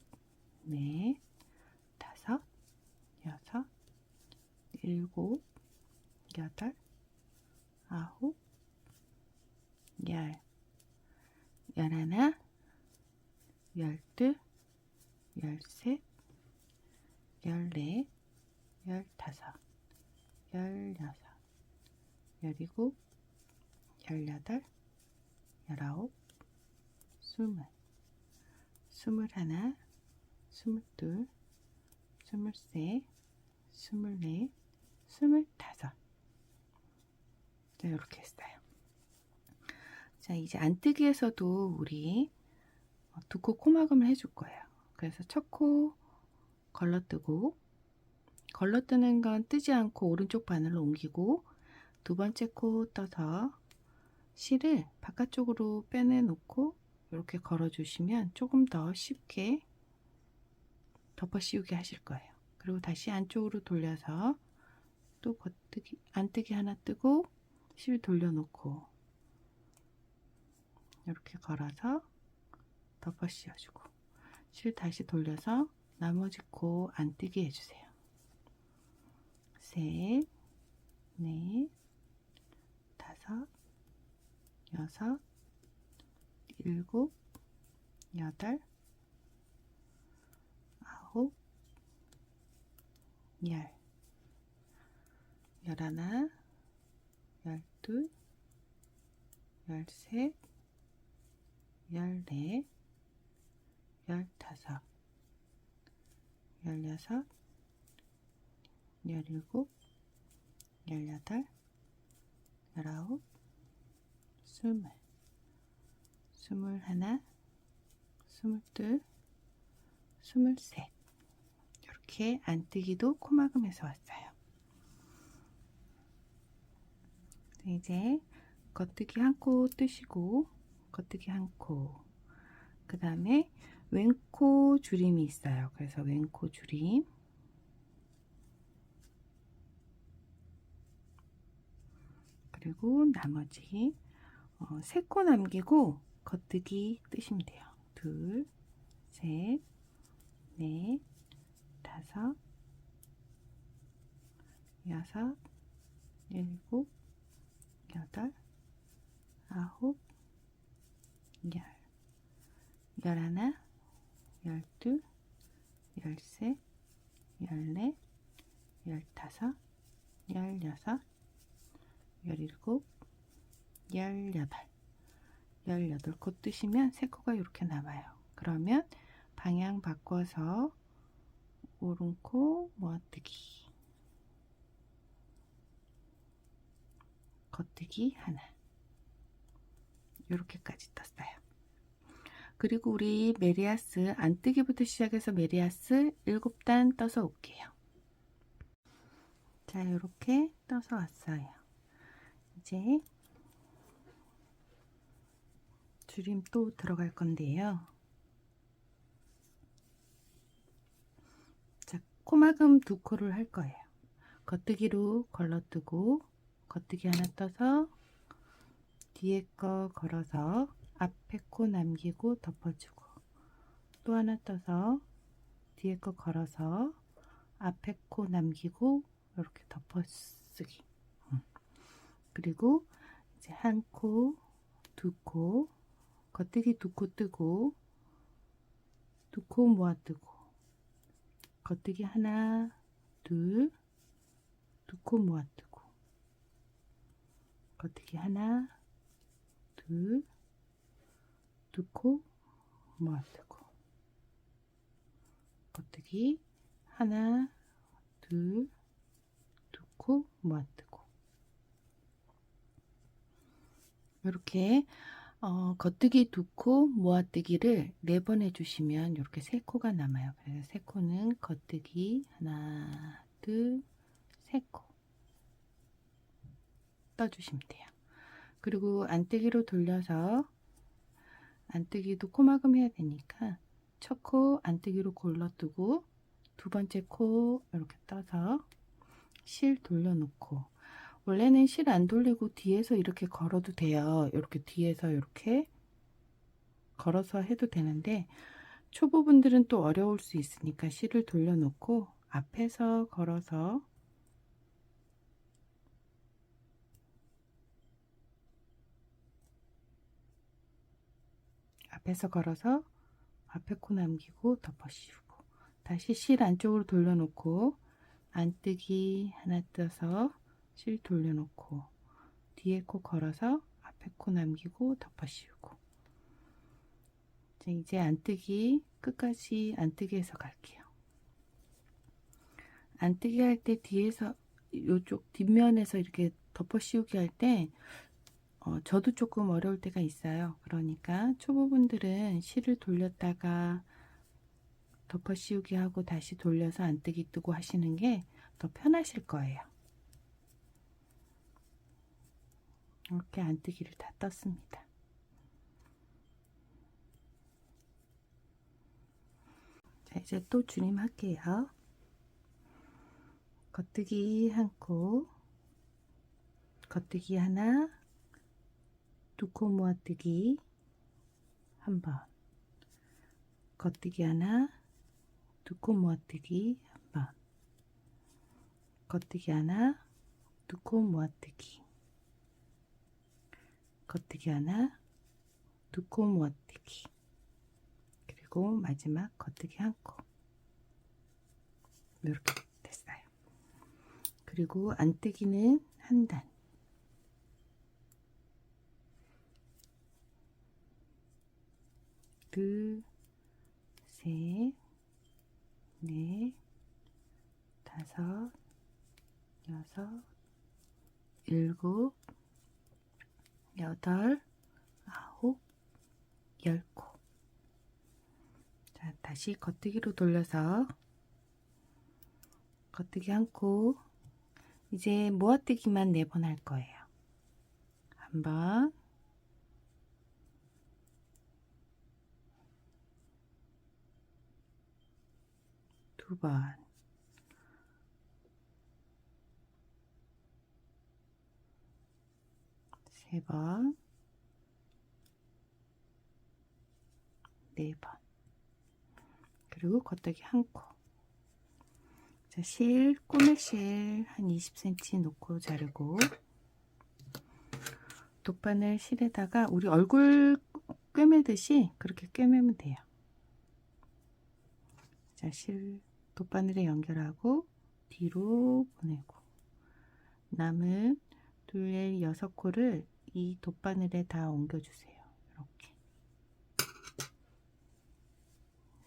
넷, 다섯, 여섯, 일곱, 여덟, 아홉, 열, 열하나, 열둘, 열셋, 열넷, 열다섯, 열여섯, 열일곱, 열여덟, 열아홉, 스물, 스물하나, 스물둘, 스물셋, 스물넷, 스물다섯. 자, 이렇게 했어요. 자, 이제 안뜨기에서도 우리 두 코 코막음을 해줄 거예요. 그래서 첫 코 걸러뜨고, 걸러뜨는 건 뜨지 않고 오른쪽 바늘로 옮기고, 두 번째 코 떠서 실을 바깥쪽으로 빼내놓고 이렇게 걸어주시면 조금 더 쉽게 덮어 씌우게 하실 거예요. 그리고 다시 안쪽으로 돌려서 또 겉뜨기, 안뜨기 하나 뜨고 실 돌려놓고 이렇게 걸어서 덮어 씌워주고, 실 다시 돌려서 나머지 코 안뜨기 해주세요. 셋, 넷, 다섯, 여섯, 일곱, 여덟, 아홉, 열, 열하나, 열둘, 열셋, 열넷, 열다섯, 열여섯, 열일곱, 열여덟, 열아홉, 스물, 스물하나, 스물둘, 스물셋. 이렇게 안뜨기도 코막음에서 왔어요. 이제 겉뜨기 한 코 뜨시고, 겉뜨기 한 코, 그 다음에 왼코 줄임이 있어요. 그래서 왼코 줄임, 그리고 나머지 세 코 남기고 겉뜨기 뜨시면 돼요. 둘, 셋, 넷, 다섯, 여섯, 일곱, 여덟, 아홉, 열, 열하나, 열둘, 열셋, 열넷, 열다섯, 열여섯, 열일곱, 열여덟. 18코 뜨시면 3코가 이렇게 남아요. 그러면 방향 바꿔서 오른코 모아뜨기, 겉뜨기 하나, 이렇게까지 떴어요. 그리고 우리 메리아스 안뜨기부터 시작해서 메리아스 7단 떠서 올게요. 자, 이렇게 떠서 왔어요. 이제 줄임 또 들어갈 건데요. 자, 코막음 2코를 할 거예요. 겉뜨기로 걸러뜨고, 겉뜨기 하나 떠서 뒤에 거 걸어서 앞에 코 남기고 덮어주고, 또 하나 떠서 뒤에 거 걸어서 앞에 코 남기고 이렇게 덮어쓰기. 그리고 이제 한 코, 두 코, 겉뜨기 2코 뜨고, 2코 모아 뜨고, 겉뜨기 하나, 둘, 2코 모아 뜨고, 겉뜨기 하나, 둘, 2코 모아 뜨고, 겉뜨기 하나, 둘, 2코 모아 뜨고. 이렇게 겉뜨기 2코, 모아뜨기를 4번 해주시면 이렇게 3코가 남아요. 그래서 3코는 겉뜨기 하나, 둘, 3코 떠주시면 돼요. 그리고 안뜨기로 돌려서 안뜨기도 코막음 해야 되니까 첫 코 안뜨기로 골라뜨고 두 번째 코 이렇게 떠서 실 돌려놓고, 원래는 실 안 돌리고 뒤에서 이렇게 걸어도 돼요. 이렇게 뒤에서 이렇게 걸어서 해도 되는데 초보분들은 또 어려울 수 있으니까 실을 돌려놓고 앞에서 걸어서 앞에 코 남기고 덮어 씌우고 다시 실 안쪽으로 돌려놓고 안뜨기 하나 떠서 실 돌려놓고 뒤에 코 걸어서 앞에 코 남기고 덮어 씌우고. 이제 안뜨기 끝까지 안뜨기 해서 갈게요. 안뜨기 할 때 뒤에서 이쪽 뒷면에서 이렇게 덮어 씌우기 할 때 저도 조금 어려울 때가 있어요. 그러니까 초보분들은 실을 돌렸다가 덮어 씌우기 하고 다시 돌려서 안뜨기 뜨고 하시는 게 더 편하실 거예요. 이렇게 안뜨기를 다 떴습니다. 자, 이제 또 줄임 할게요. 겉뜨기 한 코, 겉뜨기 하나, 2코 모아뜨기 한 번, 겉뜨기 하나, 2코 모아뜨기 한 번, 겉뜨기 하나, 2코 모아뜨기, 겉뜨기 하나, 2코 모아뜨기, 그리고 마지막 겉뜨기 한 코. 이렇게 됐어요. 그리고 안뜨기는 한 단, 둘, 셋, 넷, 다섯, 여섯, 일곱, 여덟, 아홉, 10코. 자, 다시 겉뜨기로 돌려서 겉뜨기 한 코. 이제 모아뜨기만 4번 할 거예요. 한 번, 두 번, 세 번, 4번. 그리고 겉뜨기 한 코. 자, 꼬매 실 한 20cm 놓고 자르고 돗바늘 실에다가 우리 얼굴 꿰매듯이 그렇게 꿰매면 돼요. 자, 돗바늘에 연결하고 뒤로 보내고 남은 둘레 6코를 이 돗바늘에 다 옮겨주세요. 이렇게.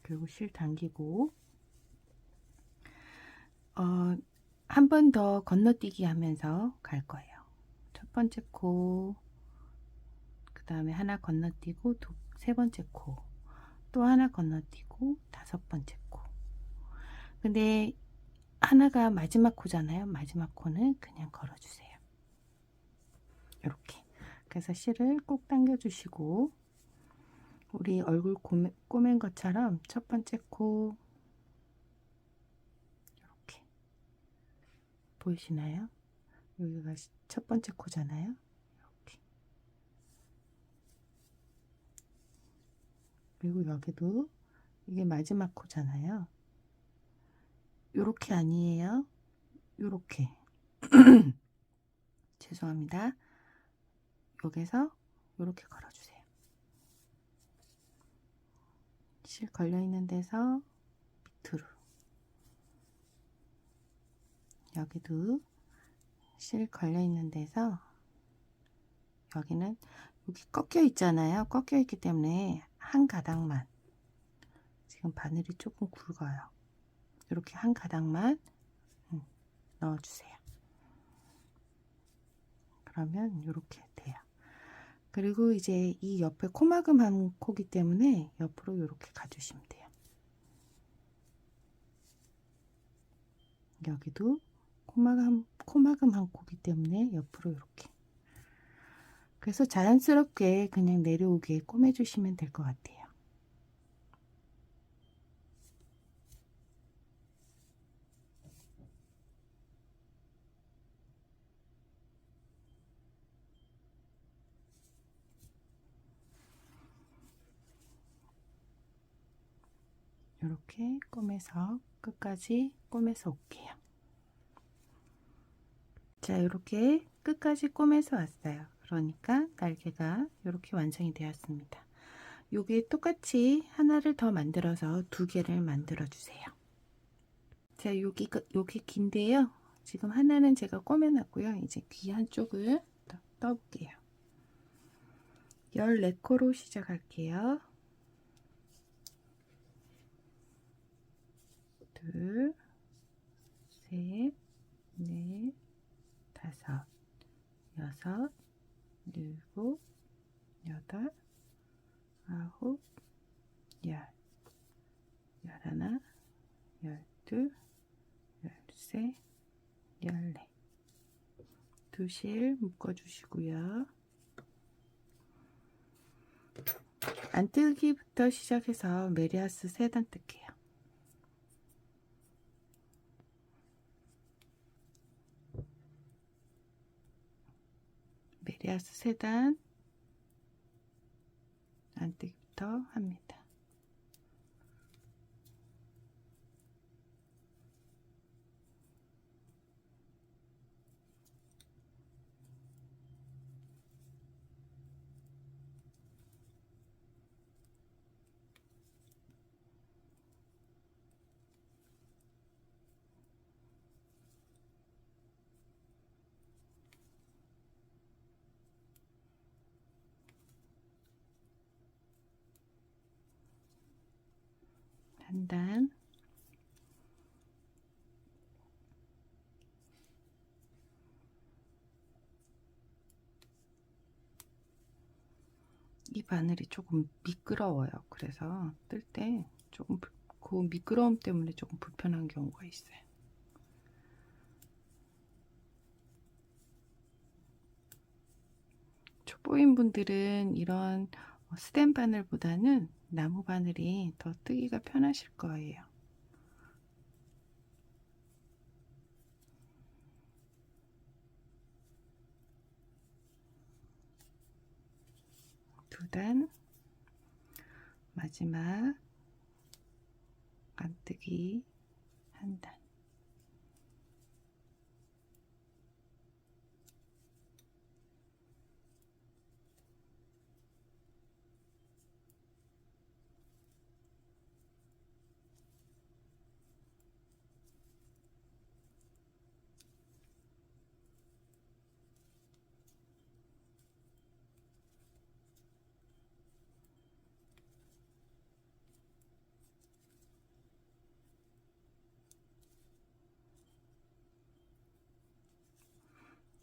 그리고 실 당기고 한 번 더 건너뛰기 하면서 갈 거예요. 첫 번째 코, 그 다음에 하나 건너뛰고 세 번째 코, 또 하나 건너뛰고 5번째 코. 근데 하나가 마지막 코잖아요. 마지막 코는 그냥 걸어주세요. 이렇게. 그래서 실을 꼭 당겨 주시고 우리 얼굴 꼬맨 것처럼 첫 번째 코 이렇게 보이시나요? 여기가 첫 번째 코잖아요. 이렇게. 그리고 여기도 이게 마지막 코잖아요. 요렇게 아니에요. 요렇게. 죄송합니다. 여기서 요렇게 걸어주세요. 실 걸려있는 데서 밑으로. 여기도 실 걸려있는 데서 여기는 여기 꺾여 있잖아요. 꺾여 있기 때문에 한 가닥만, 지금 바늘이 조금 굵어요. 이렇게 한 가닥만 넣어주세요. 그러면 이렇게 돼요. 그리고 이제 이 옆에 코막음 한 코기 때문에 옆으로 이렇게 가주시면 돼요. 여기도 코막음 한 코기 때문에 옆으로 이렇게. 그래서 자연스럽게 그냥 내려오게 꼬매주시면 될 것 같아요. 이렇게 꼬매서 끝까지 꼬매서 올게요. 자, 이렇게 끝까지 꼬매서 왔어요. 그러니까 날개가 이렇게 완성이 되었습니다. 요게 똑같이 하나를 더 만들어서 두 개를 만들어 주세요. 자, 요게 긴데요. 지금 하나는 제가 꼬매놨고요. 이제 귀 한쪽을 떠볼게요. 14코로 시작할게요. 둘, 셋, 넷, 다섯, 여섯, 일곱, 여덟, 아홉, 열, 열하나, 열둘, 열셋, 열넷. 두 실 묶어주시고요. 안뜨기부터 시작해서 메리아스 3단 뜰게요. 메리아스 3단 안뜨기부터 합니다. 한 단, 이 바늘이 조금 미끄러워요. 그래서 뜰 때 조금 그 미끄러움 때문에 조금 불편한 경우가 있어요. 초보인 분들은 이런 스텐 바늘보다는 나무 바늘이 더 뜨기가 편하실 거예요. 두 단, 마지막 안뜨기 한 단.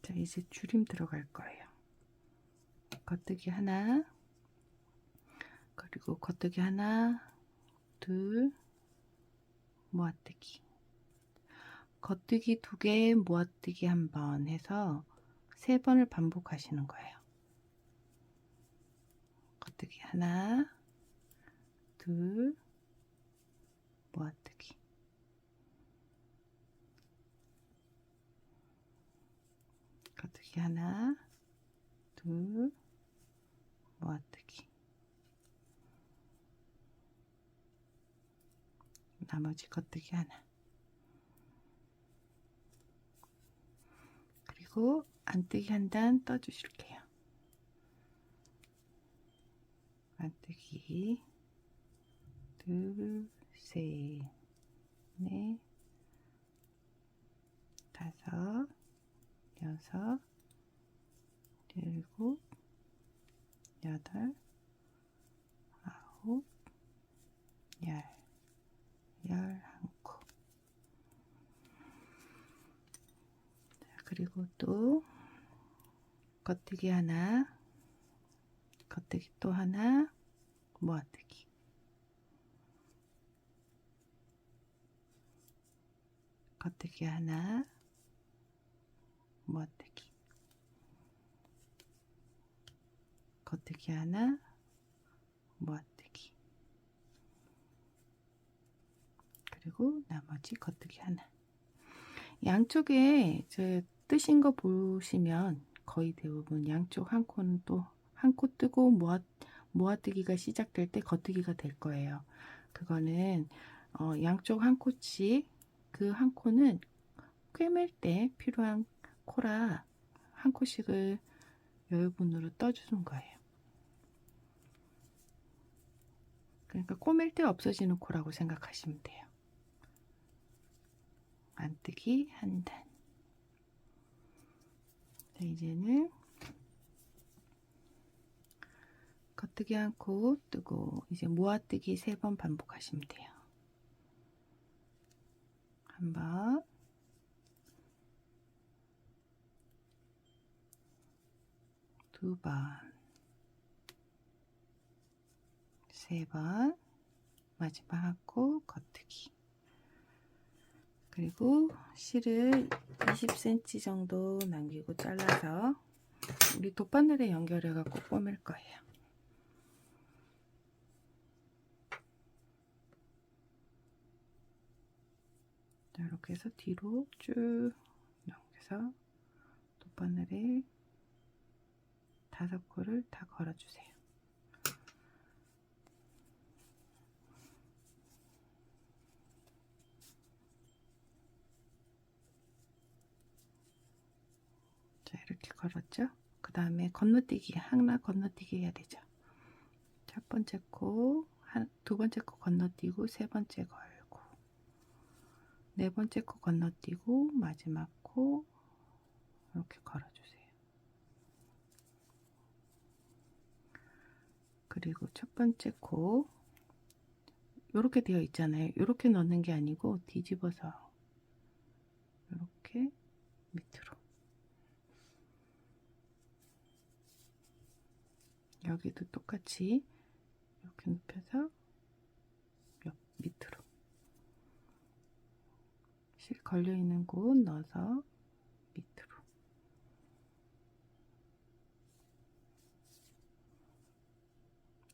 자, 이제 줄임 들어갈 거예요. 겉뜨기 하나, 그리고 겉뜨기 하나, 둘, 모아뜨기. 겉뜨기 2개, 모아뜨기 1번 해서 3번을 반복하시는 거예요. 겉뜨기 하나, 둘, 모아뜨기. 겉뜨기 하나, 둘, 모아뜨기. 나머지 겉뜨기 하나. 그리고 안뜨기 한 단 떠주실게요. 안뜨기 둘, 셋, 넷, 다섯, 여섯, 일곱, 여덟, 아홉, 열, 11코. 그리고 또 겉뜨기 하나, 겉뜨기 또 하나, 모아뜨기. 겉뜨기 하나, 모아뜨기. 겉뜨기 하나, 모아뜨기. 그리고 나머지 겉뜨기 하나. 양쪽에 저 뜨신 거 보시면 거의 대부분 양쪽 한 코는 또 한 코 뜨고 모아뜨기가 시작될 때 겉뜨기가 될 거예요. 그거는 양쪽 한 코씩, 그 한 코는 꿰맬 때 필요한 코라 한 코씩을 여유분으로 떠주는 거예요. 그러니까 꼬맬 때 없어지는 코라고 생각하시면 돼요. 안뜨기 한 단. 자, 이제는 겉뜨기 한 코 뜨고 이제 모아뜨기 3번 반복하시면 돼요. 한 번, 두 번, 세 번, 마지막 한 코 겉뜨기. 그리고 실을 20cm 정도 남기고 잘라서 우리 돗바늘에 연결해 갖고 꼬맬 거예요. 자, 이렇게 해서 뒤로 쭉 넘겨서 돗바늘에 5코를 다 걸어주세요. 자, 이렇게 걸었죠? 그 다음에 건너뛰기, 하나 건너뛰기 해야 되죠. 첫 번째 코, 두 번째 코 건너뛰고, 세 번째 걸고, 네 번째 코 건너뛰고, 마지막 코 이렇게 걸어주세요. 그리고 첫 번째 코 이렇게 되어 있잖아요. 이렇게 넣는 게 아니고 뒤집어서 이렇게 밑으로, 여기도 똑같이 이렇게 눕혀서 밑으로, 실 걸려있는 곳 넣어서 밑으로,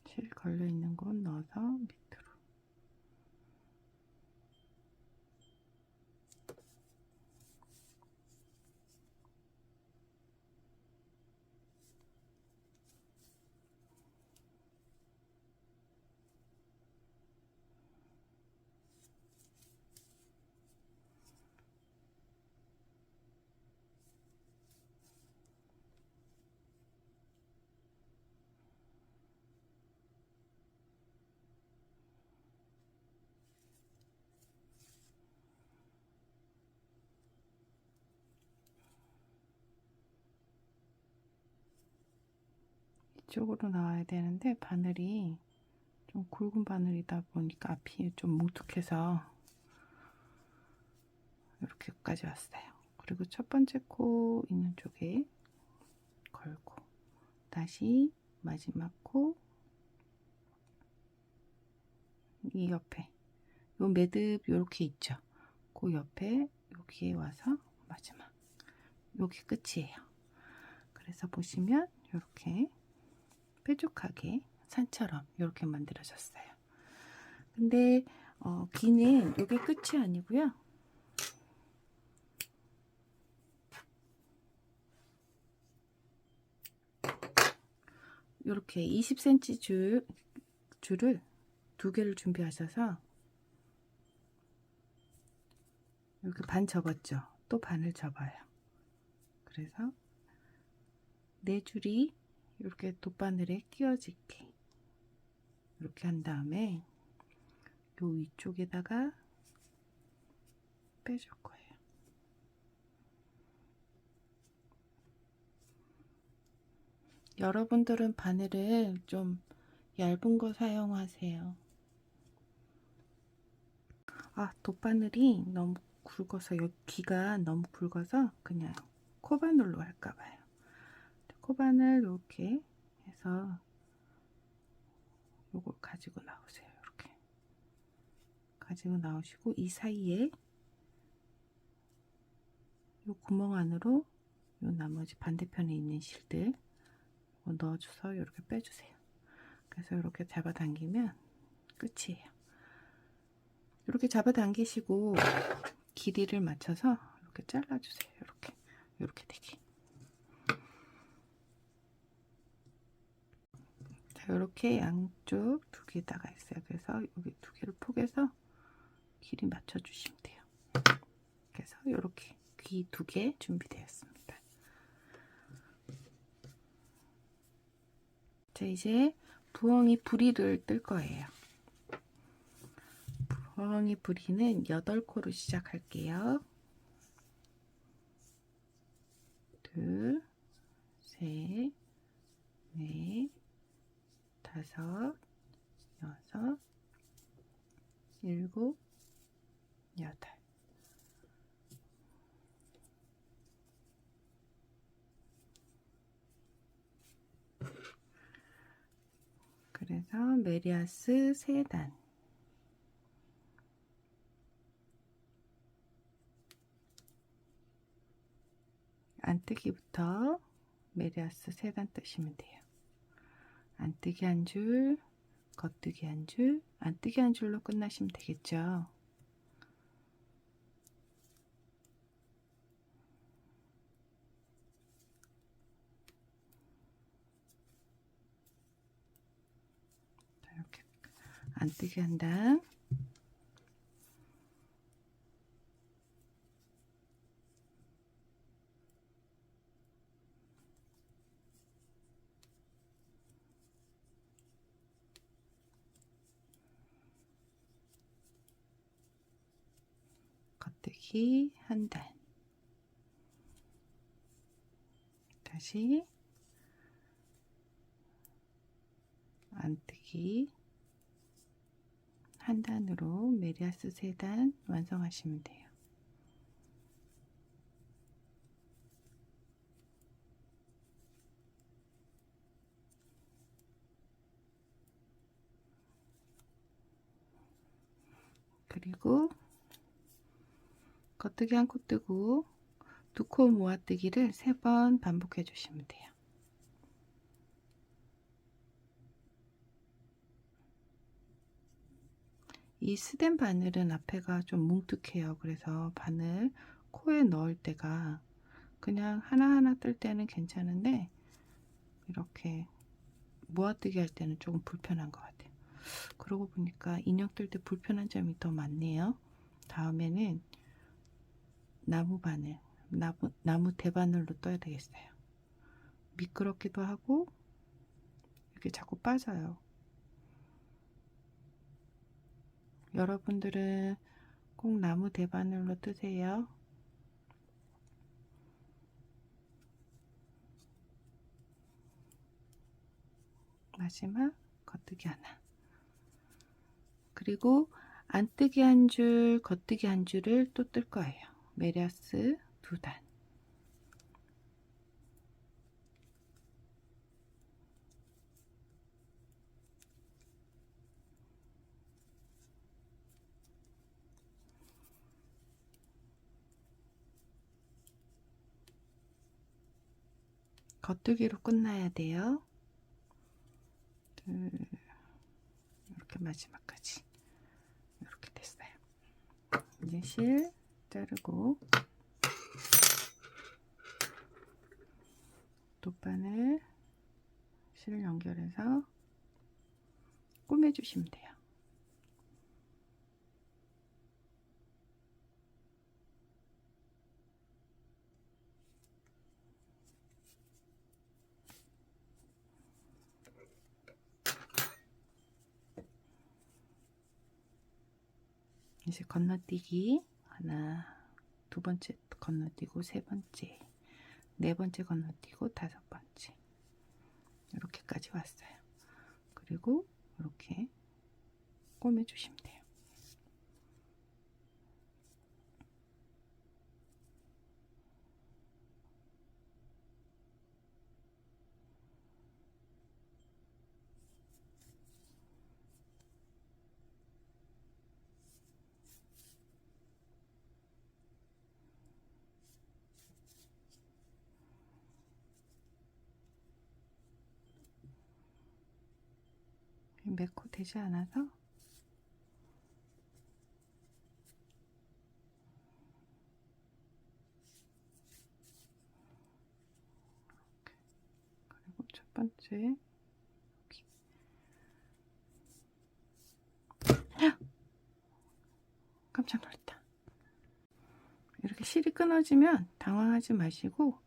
실 걸려있는 곳 넣어서 밑으로. 이쪽으로 나와야 되는데 바늘이 좀 굵은 바늘이다 보니까 앞이 좀 뭉툭해서 이렇게까지 왔어요. 그리고 첫 번째 코 있는 쪽에 걸고 다시 마지막 코 이 옆에 요 매듭 요렇게 있죠. 그 옆에 여기에 와서 마지막 여기 끝이에요. 그래서 보시면 이렇게 뾰족하게 산처럼 이렇게 만들어졌어요. 근데 귀는 이게 끝이 아니고요. 이렇게 20cm 줄을 2개를 준비하셔서 이렇게 반 접었죠. 또 반을 접어요. 그래서 4줄이 이렇게 돗바늘에 끼워지게 이렇게 한 다음에 요 위쪽에다가 빼줄 거예요. 여러분들은 바늘을 좀 얇은 거 사용하세요. 돗바늘이 너무 굵어서 여기 귀가 너무 굵어서 그냥 코바늘로 할까봐요. 코바늘 이렇게 해서 가지고 나오세요. 이렇게 가지고 나오시고 이 사이에 이 구멍 안으로 이 나머지 반대편에 있는 실들 넣어줘서 이렇게 빼주세요. 그래서 이렇게 잡아당기면 끝이에요. 이렇게 잡아당기시고 길이를 맞춰서 이렇게 잘라주세요. 이렇게 되게. 자, 이렇게 양쪽 두 개다가 있어요. 그래서 여기 두 개를 포개서 길이 맞춰주시면 돼요. 그래서 이렇게 귀 두 개 준비되었습니다. 자, 이제 부엉이 부리를 뜰 거예요. 부엉이 부리는 8코로 시작할게요. 둘, 셋, 넷, 다섯, 여섯, 일곱, 여덟. 그래서 메리아스 3단. 안뜨기부터 메리아스 3단 뜨시면 돼요. 안뜨기 한 줄, 겉뜨기 한 줄, 안뜨기 한 줄로 끝나시면 되겠죠. 이렇게 안뜨기 한 단, 겉뜨기 한 단, 다시 안뜨기 한 단으로 메리아스 3단 완성하시면 돼요. 그리고 겉뜨기 한 코 뜨고 2코 모아뜨기를 3번 반복해 주시면 돼요. 이 스댄 바늘은 앞에가 좀 뭉툭해요. 그래서 바늘 코에 넣을 때가 그냥 하나하나 뜰 때는 괜찮은데 이렇게 모아뜨기 할 때는 조금 불편한 것 같아요. 그러고 보니까 인형 뜰 때 불편한 점이 더 많네요. 다음에는 나무 바늘, 나무 대바늘로 떠야 되겠어요. 미끄럽기도 하고 이렇게 자꾸 빠져요. 여러분들은 꼭 나무 대바늘로 뜨세요. 마지막 겉뜨기 하나. 그리고 안뜨기 한 줄, 겉뜨기 한 줄을 또 뜰 거예요. 메리아스 2단. 겉뜨기로 끝나야 돼요. 이렇게 마지막까지 이렇게 됐어요. 이제 실 자르고 돗바늘 실 연결해서 꾸며주시면 돼요. 이제 건너뛰기 하나, 두 번째 건너뛰고 세 번째, 네 번째 건너뛰고 다섯 번째 이렇게까지 왔어요. 그리고 이렇게 꾸며주시면 돼요. 메코 되지 않아서 그리고 첫 번째 깜짝 놀랐다. 이렇게 실이 끊어지면 당황하지 마시고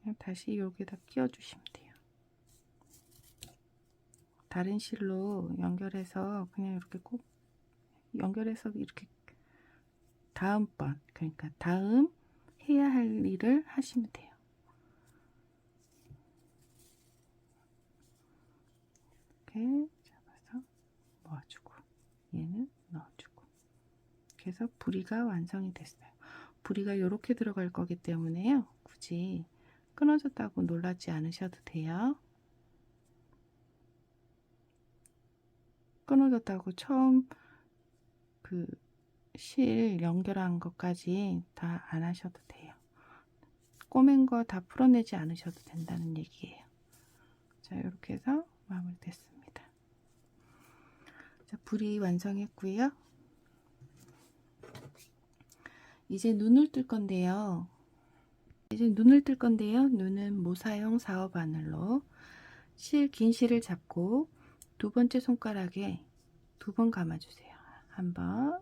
그냥 다시 여기다 끼워 주시면 돼요. 다른 실로 연결해서 그냥 이렇게 꼭 연결해서 이렇게 다음번, 그러니까 다음 해야 할 일을 하시면 돼요. 이렇게 잡아서 모아주고 얘는 넣어주고 그래서 부리가 완성이 됐어요. 부리가 이렇게 들어갈 거기 때문에요. 굳이 끊어졌다고 놀라지 않으셔도 돼요. 끊어졌다고 처음 그 실 연결한 것까지 다 안 하셔도 돼요. 꼬맨 거 다 풀어내지 않으셔도 된다는 얘기예요. 자, 이렇게 해서 마무리 됐습니다. 자, 불이 완성했고요. 이제 눈을 뜰 건데요. 눈은 모사용 4호 바늘로 긴 실을 잡고 두 번째 손가락에 2번 감아주세요. 한 번,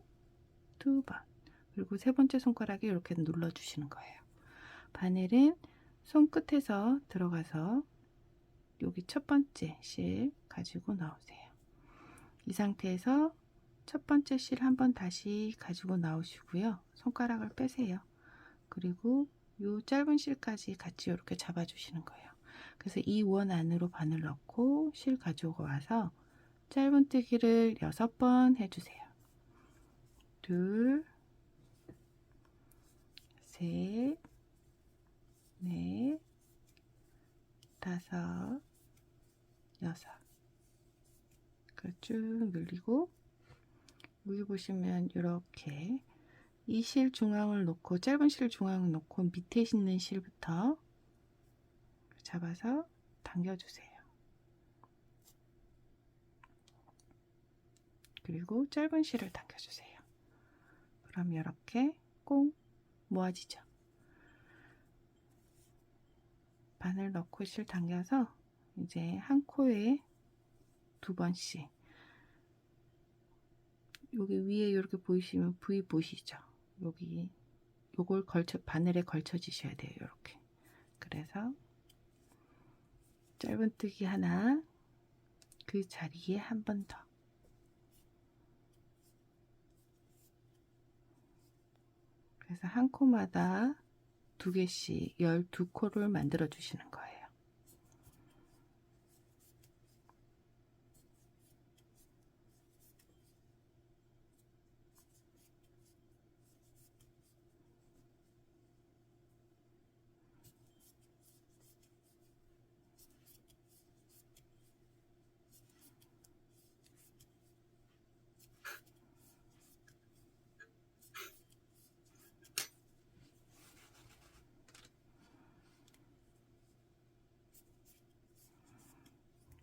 2번. 그리고 세 번째 손가락에 이렇게 눌러주시는 거예요. 바늘은 손끝에서 들어가서 여기 첫 번째 실 가지고 나오세요. 이 상태에서 첫 번째 실 한번 다시 가지고 나오시고요. 손가락을 빼세요. 그리고 요 짧은 실까지 같이 이렇게 잡아주시는 거예요. 그래서 이 원 안으로 바늘 넣고 실 가지고 와서 짧은뜨기를 6번 해주세요. 둘, 셋, 넷, 다섯, 여섯. 쭉 늘리고 여기 보시면 이렇게 이 실 중앙을 놓고 짧은 실 중앙을 놓고 밑에 있는 실부터 잡아서 당겨주세요. 그리고 짧은 실을 당겨주세요. 그럼 이렇게 꼭 모아지죠. 바늘 넣고 실 당겨서 이제 한 코에 2번씩 여기 위에 이렇게 보이시면 V 보시죠? 여기 요걸 바늘에 걸쳐 주셔야 돼요. 이렇게. 그래서 짧은뜨기 하나 그 자리에 한 번 더. 그래서 한 코마다 2개씩 12코를 만들어 주시는 거예요.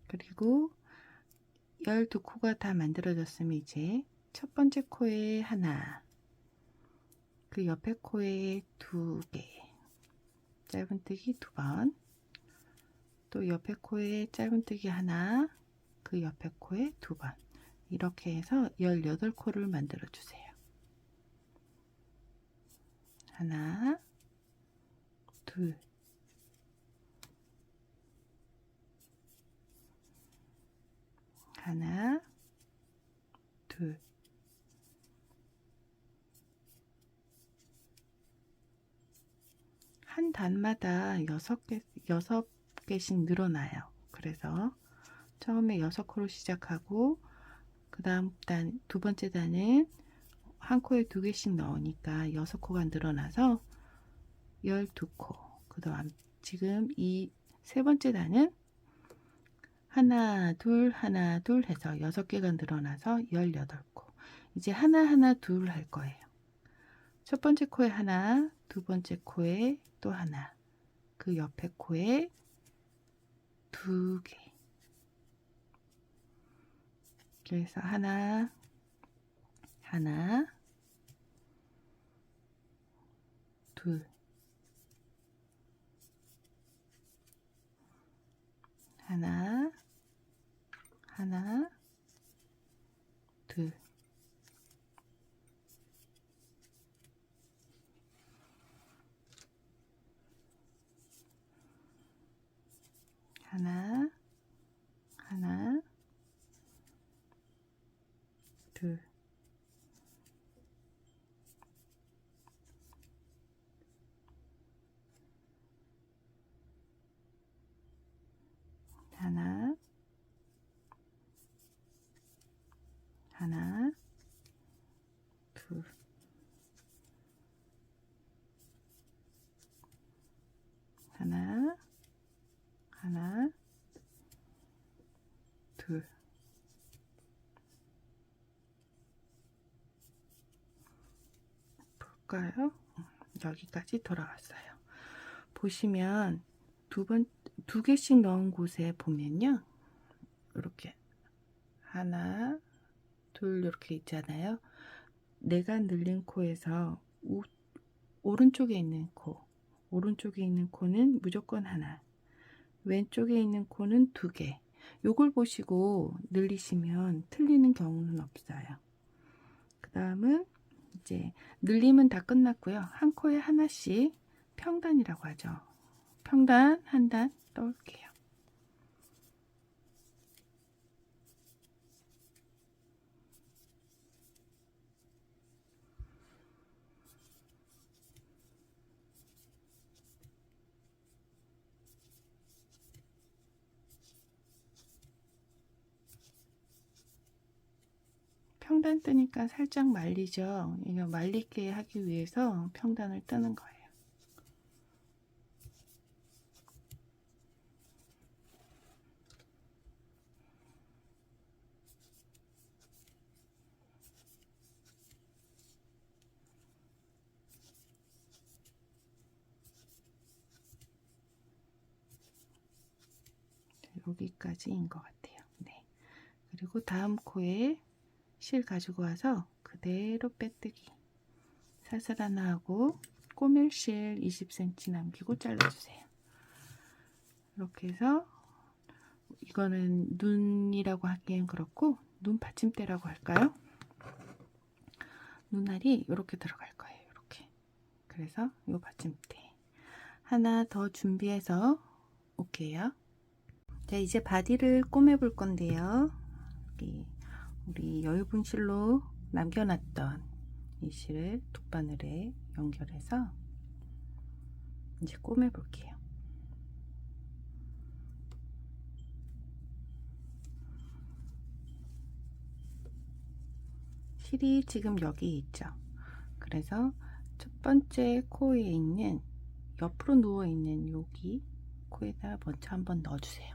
그리고 12코가 다 만들어졌으면 이제 첫 번째 코에 하나, 그 옆에 코에 2개, 짧은뜨기 2번, 또 옆에 코에 짧은뜨기 하나, 그 옆에 코에 2번. 이렇게 해서 18코를 만들어 주세요. 하나, 둘, 하나, 둘, 한 단마다 6개씩 늘어나요. 그래서 처음에 6코로 시작하고 그 다음 단, 두 번째 단은 한 코에 2개씩 넣으니까 6코가 늘어나서 12코. 그 다음 지금 이 세 번째 단은 하나 둘 해서 6개가 늘어나서 18코. 이제 하나 둘 할 거예요. 첫 번째 코에 하나, 두 번째 코에 또 하나, 그 옆에 코에 2개, 이렇게 해서 하나, 하나, 둘, 하나, 하나, 둘, 하나, 하나, 둘, 하나, 하나, 둘, 하나, 하나, 둘. 볼까요? 여기까지 돌아왔어요. 보시면 두 개씩 넣은 곳에 보면요, 이렇게 하나, 둘 이렇게 있잖아요. 내가 늘린 코에서 오른쪽에 있는 코는 무조건 하나, 왼쪽에 있는 코는 두 개. 요걸 보시고 늘리시면 틀리는 경우는 없어요. 그 다음은 이제 늘림은 다 끝났고요. 한 코에 하나씩 평단이라고 하죠. 평단 한 단 떠올게요. 평단 뜨니까 살짝 말리죠. 이거 말리게 하기 위해서 평단을 뜨는 거예요. 여기까지인 것 같아요. 네. 그리고 다음 코에 실 가지고 와서 그대로 빼뜨기 살살 하나 하고 꼬밀 실 20cm 남기고 잘라주세요. 이렇게 해서 이거는 눈이라고 하기엔 그렇고 눈 받침대라고 할까요? 눈알이 이렇게 들어갈 거예요. 이렇게. 그래서 이 받침대 하나 더 준비해서 올게요. 자, 이제 바디를 꼬매 볼 건데요. 여기 우리 여유분 실로 남겨놨던 이 실을 돗바늘에 연결해서 이제 꼬매 볼게요. 실이 지금 여기 있죠. 그래서 첫 번째 코에 있는 옆으로 누워 있는 여기 코에다 먼저 한번 넣어주세요.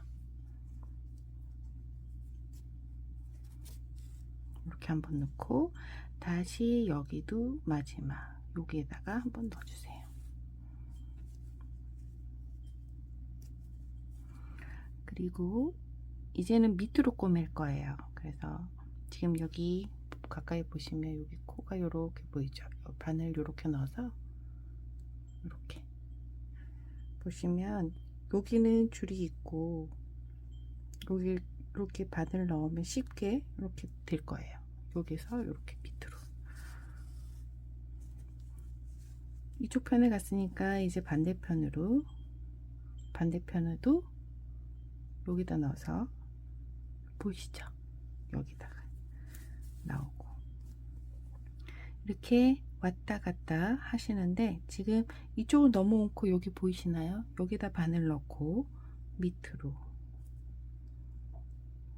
이렇게 한번 넣고 다시 여기도 마지막 여기에다가 한번 넣어주세요. 그리고 이제는 밑으로 꼬맬 거예요. 그래서 지금 여기 가까이 보시면 여기 코가 이렇게 보이죠. 바늘 이렇게 넣어서 이렇게 보시면 여기는 줄이 있고 여기 이렇게 바늘 넣으면 쉽게 이렇게 될 거예요. 여기서 이렇게 밑으로 이쪽 편에 갔으니까 이제 반대편에도 여기다 넣어서 보이시죠? 여기다가 나오고 이렇게 왔다 갔다 하시는데 지금 이쪽으로 넘어온 코 여기 보이시나요? 여기다 바늘 넣고 밑으로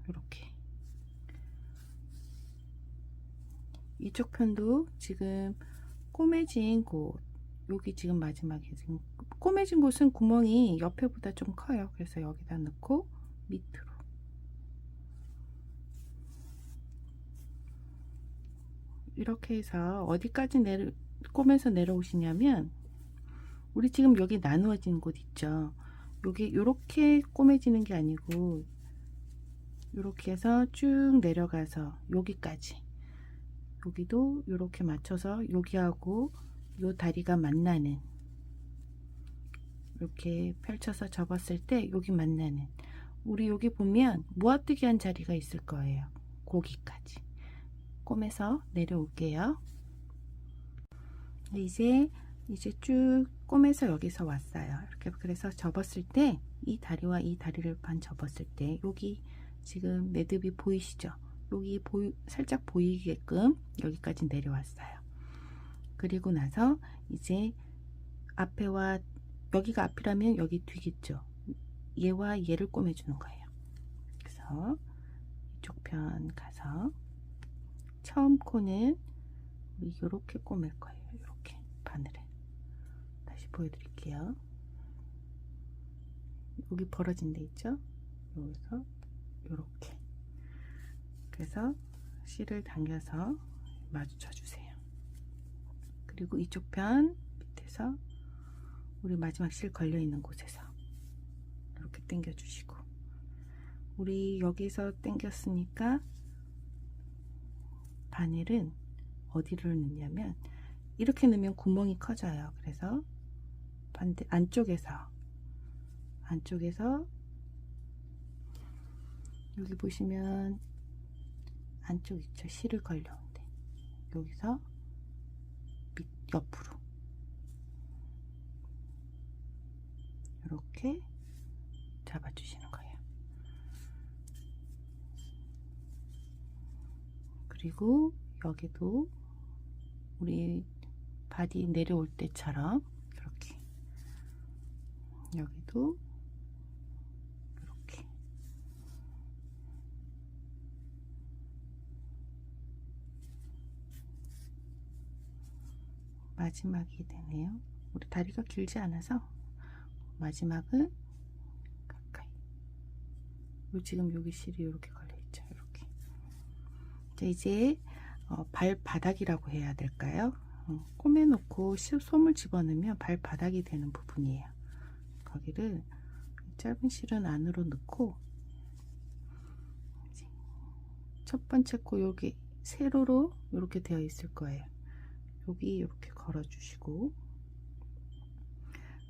이렇게 이쪽 편도 지금 꼬매진 곳 여기 지금 마지막에 지금 꼬매진 곳은 구멍이 옆에보다 좀 커요. 그래서 여기다 넣고 밑으로 이렇게 해서 어디까지 꼬매서 내려오시냐면 우리 지금 여기 나누어진 곳 있죠. 여기 이렇게 꼬매지는 게 아니고 이렇게 해서 쭉 내려가서 여기까지, 여기도 이렇게 맞춰서 여기하고 요 다리가 만나는, 이렇게 펼쳐서 접었을 때 여기 만나는, 우리 여기 보면 모아뜨기 한 자리가 있을 거예요. 거기까지 꼬매서 내려올게요. 이제 쭉 꼬매서 여기서 왔어요. 이렇게. 그래서 접었을 때 이 다리와 이 다리를 반 접었을 때 여기 지금 매듭이 보이시죠? 여기 살짝 보이게끔 여기까지 내려왔어요. 그리고 나서 이제 앞에와, 여기가 앞이라면 여기 뒤겠죠. 얘와 얘를 꼬매주는 거예요. 그래서 이쪽 편 가서 처음 코는 우리 이렇게 꼬맬 거예요. 이렇게 바늘을 다시 보여드릴게요. 여기 벌어진 데 있죠? 여기서 이렇게, 그래서 실을 당겨서 마주쳐 주세요. 그리고 이쪽 편 밑에서 우리 마지막 실 걸려 있는 곳에서 이렇게 당겨 주시고, 우리 여기서 당겼으니까 바늘은 어디를 넣냐면 이렇게 넣으면 구멍이 커져요. 그래서 반대 안쪽에서 여기 보시면 안쪽 있죠? 실을 걸려온데 여기서 밑 옆으로 이렇게 잡아주시는 거예요. 그리고 여기도 우리 바디 내려올 때처럼 이렇게, 여기도 이렇게 마지막이 되네요. 우리 다리가 길지 않아서 마지막은 가까이, 지금 여기 실이 이렇게 걸려 있죠. 이렇게. 자, 이제 발바닥이라고 해야 될까요? 꼬매 놓고 솜을 집어넣으면 발바닥이 되는 부분이에요. 거기를 짧은 실은 안으로 넣고, 첫 번째 코 여기 세로로 이렇게 되어 있을 거예요. 여기 이렇게 걸어 주시고,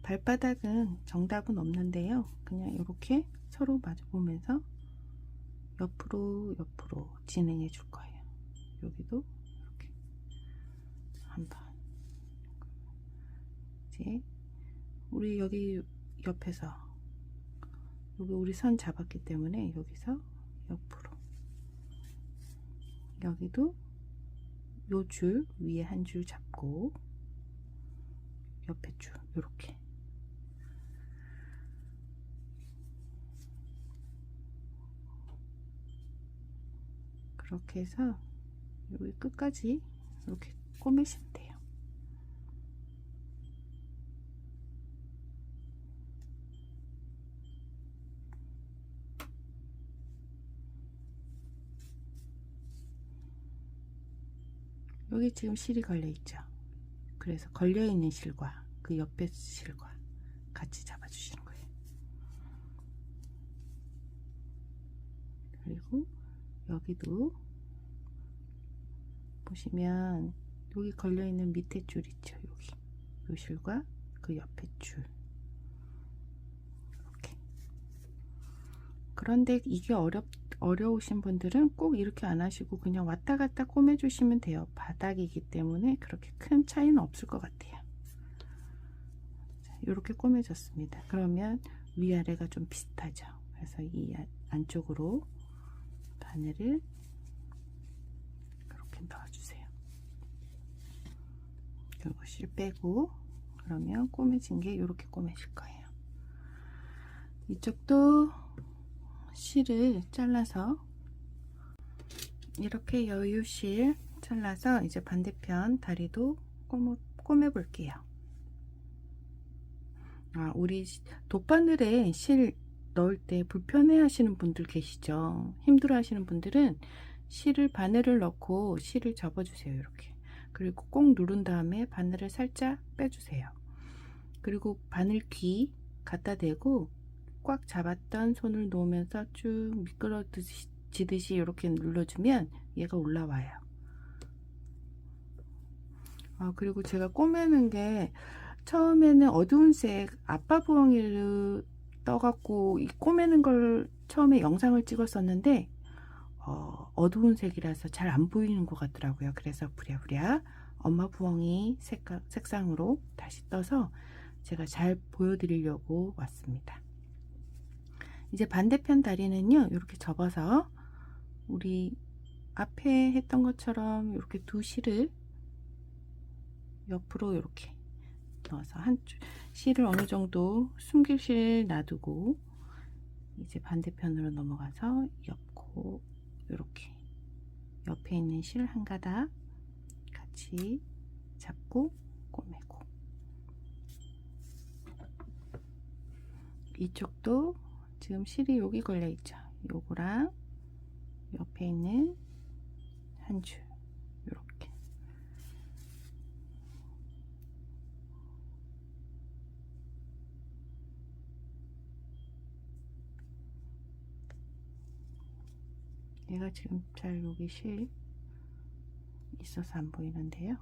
발바닥은 정답은 없는데요. 그냥 이렇게 서로 마주 보면서 옆으로 진행해 줄 거예요. 여기도 이렇게 한번. 이제 우리 여기 옆에서 여기 우리 선 잡았기 때문에 여기서 옆으로, 여기도 요 줄 위에 한 줄 잡고 옆에 줄 이렇게, 그렇게 해서 여기 끝까지 이렇게 꼬매시면 돼요. 여기 지금 실이 걸려 있죠. 그래서 걸려 있는 실과 그 옆에 실과 같이 잡아 주시는 거예요. 그리고 여기도 보시면 여기 걸려 있는 밑에 줄 있죠. 여기 요 실과 그 옆에 줄, 이렇게. 그런데 이게 어려우신 분들은 꼭 이렇게 안 하시고 그냥 왔다 갔다 꼬매 주시면 돼요. 바닥이기 때문에 그렇게 큰 차이는 없을 것 같아요. 자, 이렇게 꼬매졌습니다. 그러면 위아래가 좀 비슷하죠. 그래서 이 안쪽으로 바늘을 이렇게 넣어주세요. 그리고 실 빼고, 그러면 꼬매진 게 이렇게 꼬매질 거예요. 이쪽도 실을 잘라서 이렇게 여유실 잘라서 이제 반대편 다리도 꼬매 볼게요. 우리 돗바늘에 실 넣을 때 불편해 하시는 분들 계시죠. 힘들어 하시는 분들은 바늘을 넣고 실을 접어 주세요. 이렇게. 그리고 꼭 누른 다음에 바늘을 살짝 빼주세요. 그리고 바늘 귀 갖다 대고 꽉 잡았던 손을 놓으면서 쭉 미끄러뜨리듯이 지듯이 이렇게 눌러주면 얘가 올라와요. 그리고 제가 꼬매는 게 처음에는 어두운 색 아빠 부엉이를 떠갖고 이 꼬매는 걸 처음에 영상을 찍었었는데 어두운 색이라서 잘 안 보이는 것 같더라고요. 그래서 부랴부랴 엄마 부엉이 색상으로 다시 떠서 제가 잘 보여드리려고 왔습니다. 이제 반대편 다리는요, 이렇게 접어서 우리 앞에 했던 것처럼 이렇게 두 실을 옆으로 이렇게 넣어서 실을 어느 정도 숨길 실 놔두고 이제 반대편으로 넘어가서 옆코 이렇게 옆에 있는 실 한 가닥 같이 잡고 꼬매고, 이쪽도 지금 실이 여기 걸려 있죠. 요거랑 옆에 있는 한 줄 이렇게 얘가 지금 잘 여기 실 있어서 안 보이는데요.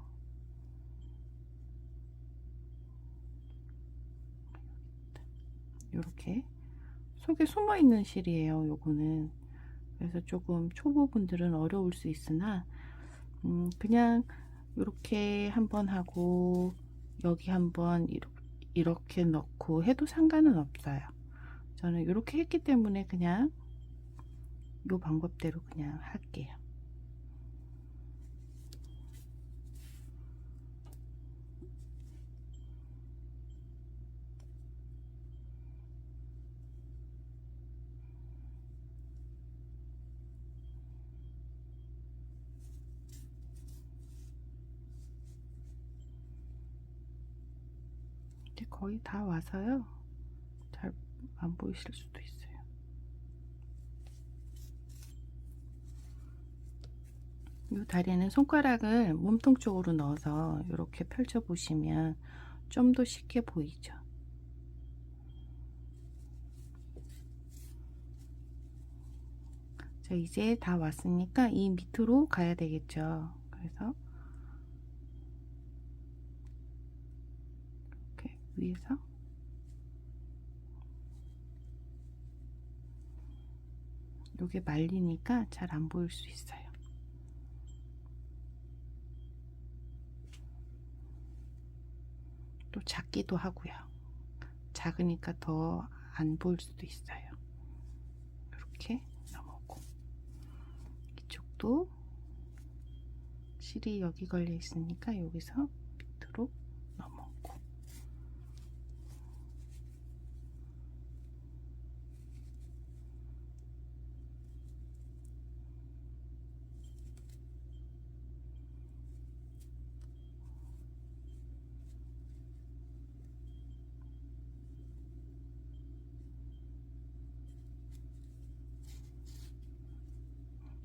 이렇게 속에 숨어 있는 실이에요. 요거는 그래서 조금 초보분들은 어려울 수 있으나 그냥 이렇게 한번 하고 여기 한번 이렇게 넣고 해도 상관은 없어요. 저는 이렇게 했기 때문에 그냥 요 방법대로 그냥 할게요. 이제 거의 다 와서요. 잘 안 보이실 수도 있어요. 이 다리는 손가락을 몸통 쪽으로 넣어서 이렇게 펼쳐 보시면 좀 더 쉽게 보이죠. 자, 이제 다 왔으니까 이 밑으로 가야 되겠죠. 그래서 이렇게 위에서 요게 말리니까 잘 안 보일 수 있어요. 또 작기도 하고요. 작으니까 더 안 보일 수도 있어요. 이렇게 넘어오고, 이쪽도 실이 여기 걸려 있으니까 여기서 밑으로 넘어오고,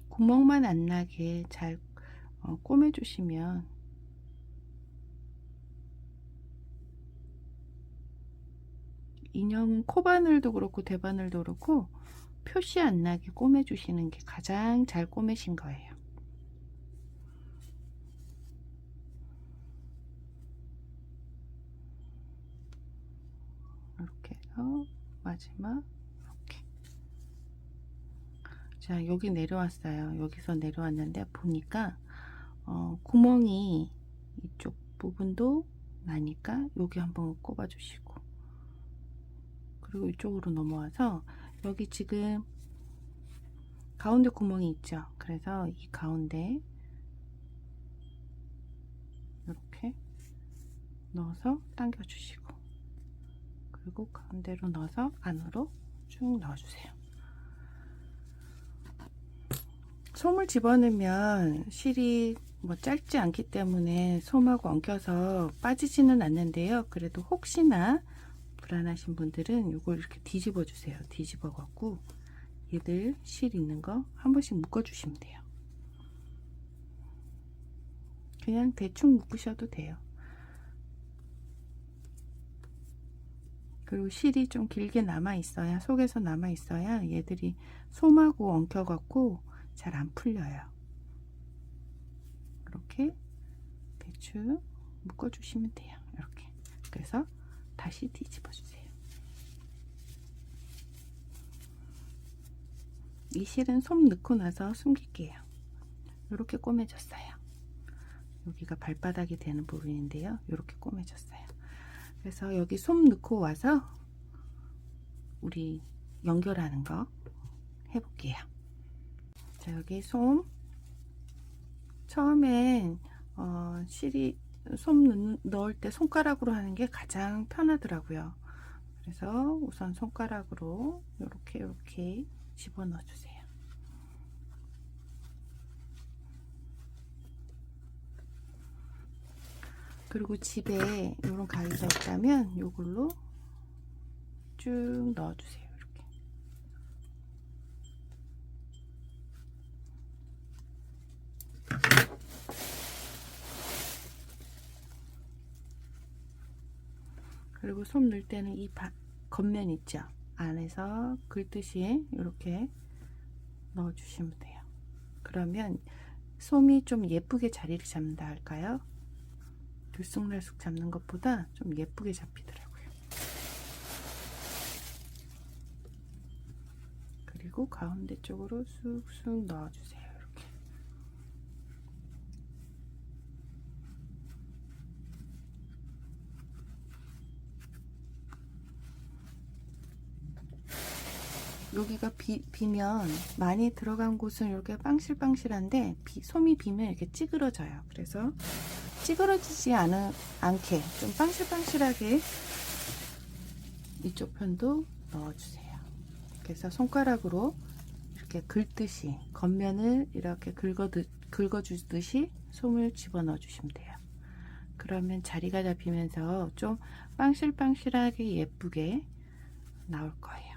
구멍만 안 나게 잘 꼬매 주시면 인형은 코바늘도 그렇고 대바늘도 그렇고 표시 안 나게 꼬매 주시는 게 가장 잘 꼬매신 거예요. 이렇게 해서 마지막 이렇게. 자, 여기 내려왔어요. 여기서 내려왔는데 보니까 구멍이 이쪽 부분도 나니까 여기 한번 꼽아 주시고, 그리고 이쪽으로 넘어와서 여기 지금 가운데 구멍이 있죠. 그래서 이 가운데 이렇게 넣어서 당겨 주시고, 그리고 가운데로 넣어서 안으로 쭉 넣어주세요. 솜을 집어넣으면 실이 뭐 짧지 않기 때문에 솜하고 엉켜서 빠지지는 않는데요. 그래도 혹시나 불안하신 분들은 이걸 이렇게 뒤집어 주세요. 뒤집어 갖고 얘들 실 있는 거 한 번씩 묶어 주시면 돼요. 그냥 대충 묶으셔도 돼요. 그리고 실이 좀 길게 남아 있어야, 속에서 남아 있어야 얘들이 솜하고 엉켜갖고 잘 안 풀려요. 이렇게 대충 묶어주시면 돼요. 이렇게. 그래서 다시 뒤집어 주세요. 이 실은 솜 넣고 나서 숨길게요. 이렇게 꼬매졌어요. 여기가 발바닥이 되는 부분인데요. 이렇게 꼬매졌어요. 그래서 여기 솜 넣고 와서 우리 연결하는 거 해볼게요. 자, 여기 솜 처음엔 실이 솜 넣을 때 손가락으로 하는 게 가장 편하더라고요. 그래서 우선 손가락으로 이렇게 집어넣어 주세요. 그리고 집에 이런 가위가 있다면 이걸로 쭉 넣어 주세요. 이렇게. 그리고 솜 넣을 때는 이 겉면 있죠? 안에서 긁듯이 이렇게 넣어 주시면 돼요. 그러면 솜이 좀 예쁘게 자리를 잡는다 할까요? 들쑥날쑥 잡는 것보다 좀 예쁘게 잡히더라고요. 그리고 가운데 쪽으로 쑥쑥 넣어주세요. 이렇게. 여기가 비면 많이 들어간 곳은 이렇게 빵실빵실한데 솜이 비면 이렇게 찌그러져요. 그래서 찌그러지지 않게 좀 빵실빵실하게 이쪽 편도 넣어주세요. 그래서 손가락으로 이렇게 긁듯이 겉면을 이렇게 긁어주듯이 솜을 집어넣어 주시면 돼요. 그러면 자리가 잡히면서 좀 빵실빵실하게 예쁘게 나올 거예요.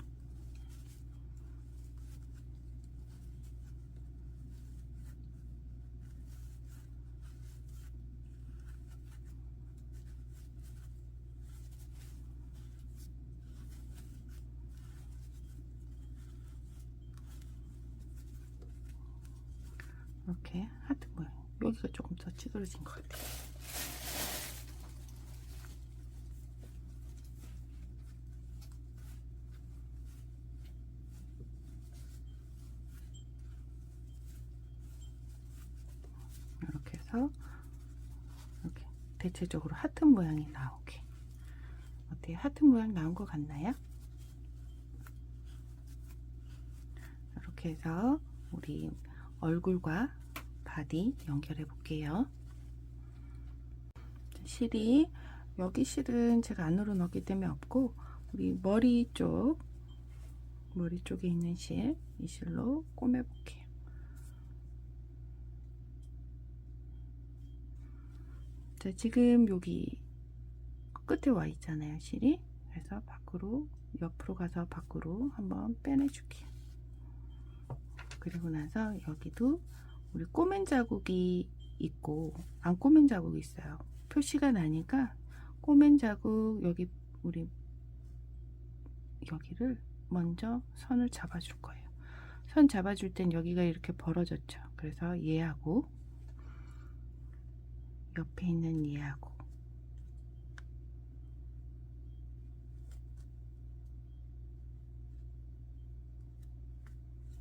이렇게 하트 모양. 여기가 조금 더 찌그러진 것 같아요. 이렇게 해서 이렇게 대체적으로 하트 모양이 나오게. 어때요? 하트 모양 나온 것 같나요? 이렇게 해서 우리 얼굴과 바디 연결해 볼게요. 실이 여기 실은 제가 안으로 넣기 때문에 없고 우리 머리 쪽에 있는 실, 이 실로 꼬매 볼게요. 자, 지금 여기 끝에 와 있잖아요, 실이. 그래서 밖으로 옆으로 가서 밖으로 한번 빼내 줄게요. 그리고 나서 여기도 우리 꼬맨 자국이 있고 안 꼬맨 자국이 있어요. 표시가 나니까 꼬맨 자국 여기 우리 여기를 먼저 선을 잡아 줄 거예요. 선 잡아 줄 땐 여기가 이렇게 벌어졌죠. 그래서 얘하고 옆에 있는 얘하고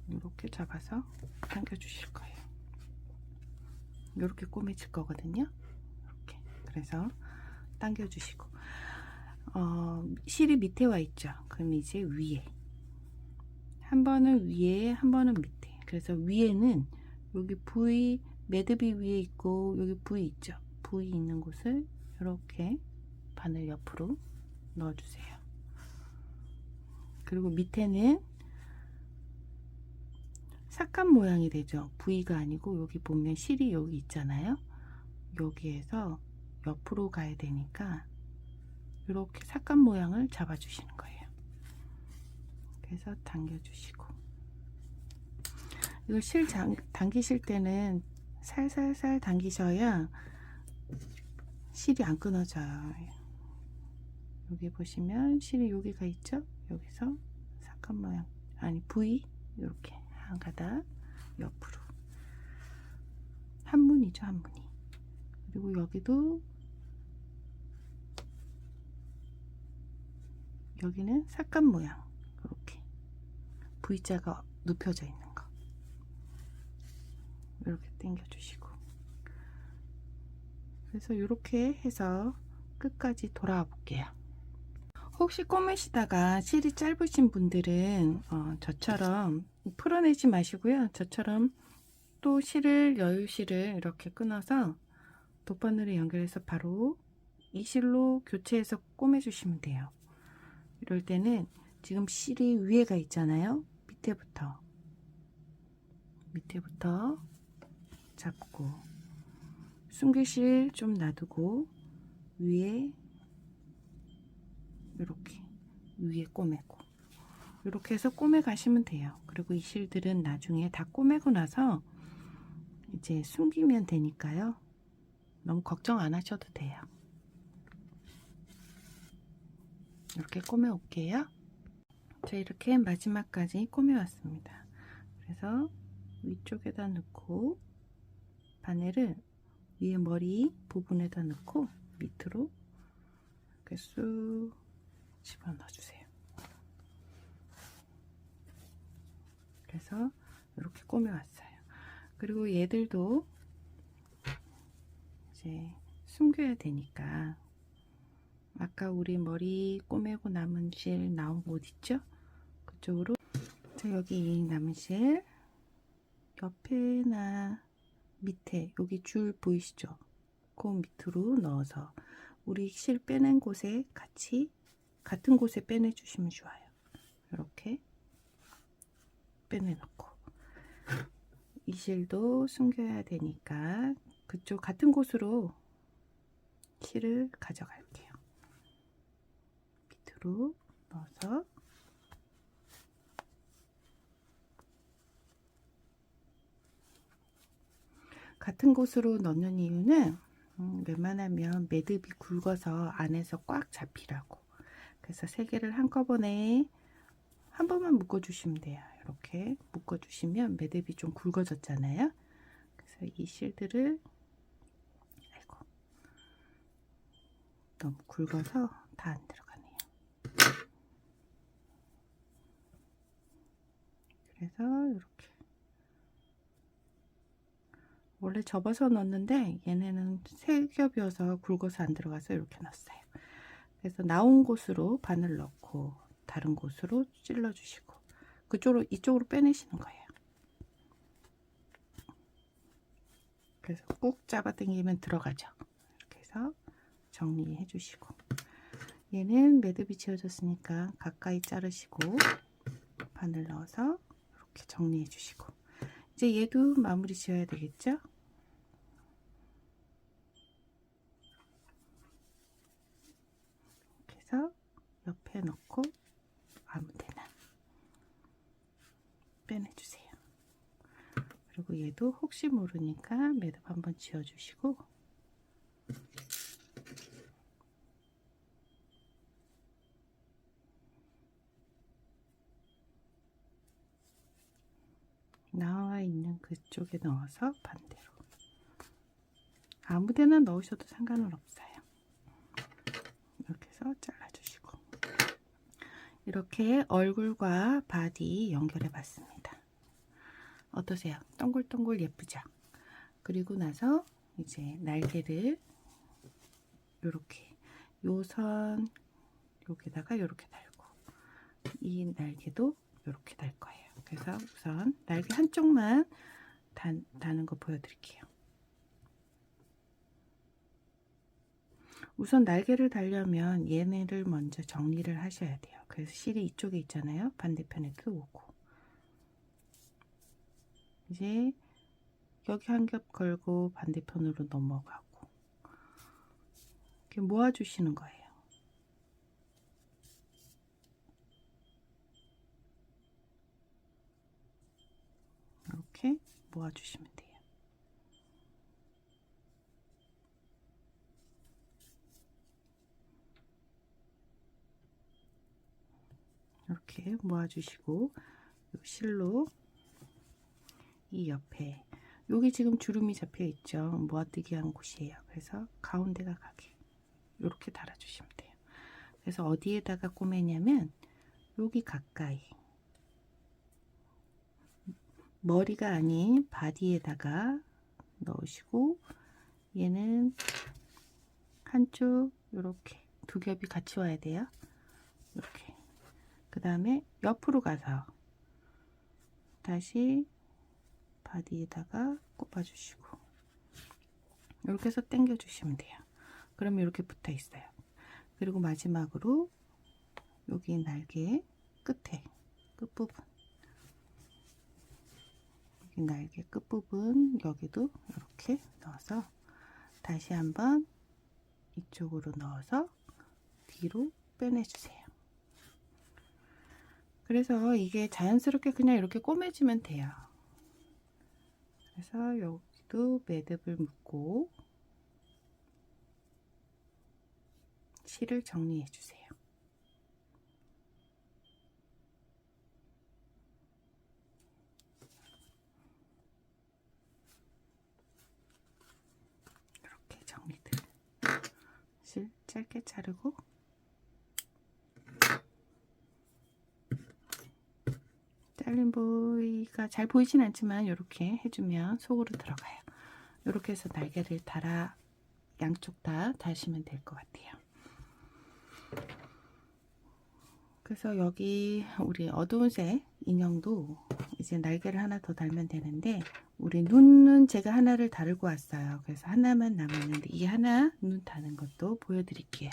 이렇게 잡아서 당겨 주실 거예요. 이렇게 꼬매질 거거든요. 이렇게. 그래서 당겨 주시고 실이 밑에 와 있죠. 그럼 이제 위에 한 번은 위에 한 번은 밑에. 그래서 위에는 여기 부위 매듭이 위에 있고 여기 부위 있죠. 부위 있는 곳을 이렇게 바늘 옆으로 넣어 주세요. 그리고 밑에는 삭감 모양이 되죠. 부위가 아니고 여기 보면 실이 여기 있잖아요. 여기에서 옆으로 가야 되니까 이렇게 삭감 모양을 잡아 주시는 거예요. 그래서 당겨 주시고 이거 실 당기실 때는 살살살 당기셔야 실이 안 끊어져요. 여기 보시면 실이 여기가 있죠. 여기서 삭감 모양 아니 부위 이렇게 한 가닥 옆으로 한 무늬죠, 한 무늬. 그리고 여기도 여기는 삭감 모양 이렇게 V자가 눕혀져 있는 거 이렇게 당겨 주시고, 그래서 이렇게 해서 끝까지 돌아와 볼게요. 혹시 꼬매시다가 실이 짧으신 분들은 저처럼 풀어내지 마시고요, 저처럼 또 실을 여유실을 이렇게 끊어서 돗바늘에 연결해서 바로 이 실로 교체해서 꼬매 주시면 돼요. 이럴 때는 지금 실이 위에가 있잖아요. 밑에부터 잡고 숨기실 좀 놔두고 위에 이렇게 위에 꼬매고 이렇게 해서 꼬매 가시면 돼요. 그리고 이 실들은 나중에 다 꼬매고 나서 이제 숨기면 되니까요. 너무 걱정 안 하셔도 돼요. 이렇게 꼬매 올게요. 자, 이렇게 마지막까지 꼬매 왔습니다. 그래서 위쪽에다 넣고 바늘을 위에 머리 부분에다 넣고 밑으로 이렇게 쑥 집어넣어 주세요. 그래서 이렇게 꼬매 왔어요. 그리고 얘들도 이제 숨겨야 되니까 아까 우리 머리 꼬매고 남은 실 나온 곳 있죠? 그쪽으로, 자, 여기 남은 실 옆에나 밑에 여기 줄 보이시죠? 그 밑으로 넣어서 우리 실 빼낸 곳에 같은 곳에 빼내 주시면 좋아요. 이렇게 빼내놓고 이 실도 숨겨야 되니까 그쪽 같은 곳으로 실을 가져갈게요. 밑으로 넣어서 같은 곳으로 넣는 이유는 웬만하면 매듭이 굵어서 안에서 꽉 잡히라고. 그래서 세 개를 한꺼번에 한 번만 묶어 주시면 돼요. 이렇게 묶어 주시면 매듭이 좀 굵어졌잖아요. 그래서 이 실들을, 아이고, 너무 굵어서 다 안 들어가네요. 그래서 이렇게 원래 접어서 넣었는데 얘네는 세 겹이어서 굵어서 안 들어가서 이렇게 넣었어요. 그래서 나온 곳으로 바늘 넣고 다른 곳으로 찔러 주시고 그쪽으로 이쪽으로 빼내시는 거예요. 그래서 꾹 잡아 당기면 들어가죠. 이렇게 해서 정리해 주시고, 얘는 매듭이 지어졌으니까 가까이 자르시고 바늘 넣어서 이렇게 정리해 주시고, 이제 얘도 마무리 지어야 되겠죠? 이렇게 해서 옆에 넣고 아무데나 빼내주세요. 그리고 얘도 혹시 모르니까 매듭 한번 지어주시고, 나와 있는 그쪽에 넣어서 반대로 아무데나 넣으셔도 상관은 없어요. 이렇게 해서 잘라주시고, 이렇게 얼굴과 바디 연결해 봤습니다. 어떠세요? 동글동글 예쁘죠? 그리고 나서 이제 날개를 이렇게 요 선 여기다가 이렇게 달고 이 날개도 이렇게 달 거예요. 그래서 우선 날개 한쪽만 다는 거 보여드릴게요. 우선 날개를 달려면 얘네를 먼저 정리를 하셔야 돼요. 그래서 실이 이쪽에 있잖아요. 반대편에도 오고, 이제 여기 한 겹 걸고 반대편으로 넘어가고 이렇게 모아 주시는 거예요. 이렇게 모아 주시면 돼요. 이렇게 모아 주시고, 실로 이 옆에 여기 지금 주름이 잡혀 있죠. 모아뜨기 한 곳이에요. 그래서 가운데가 가게 이렇게 달아주시면 돼요. 그래서 어디에다가 꼬매냐면 여기 가까이 머리가 아닌 바디에다가 넣으시고 얘는 한쪽 이렇게 두 겹이 같이 와야 돼요. 이렇게 그 다음에 옆으로 가서 다시 바디에다가 꼽아주시고 이렇게 해서 당겨 주시면 돼요. 그러면 이렇게 붙어 있어요. 그리고 마지막으로 여기 날개 끝에 끝부분 여기 날개 끝부분 여기도 이렇게 넣어서 다시 한번 이쪽으로 넣어서 뒤로 빼내주세요. 그래서 이게 자연스럽게 그냥 이렇게 꼬매지면 돼요. 그래서 여기도 매듭을 묶고 실을 정리해 주세요. 이렇게 정리들 실 짧게 자르고 잘린 부위가 잘 보이진 않지만 이렇게 해주면 속으로 들어가요. 이렇게 해서 날개를 달아 양쪽 다 다시면 될 것 같아요. 그래서 여기 우리 어두운 색 인형도 이제 날개를 하나 더 달면 되는데 우리 눈은 제가 하나를 다르고 왔어요. 그래서 하나만 남았는데 이 하나 눈 다는 것도 보여드릴게요.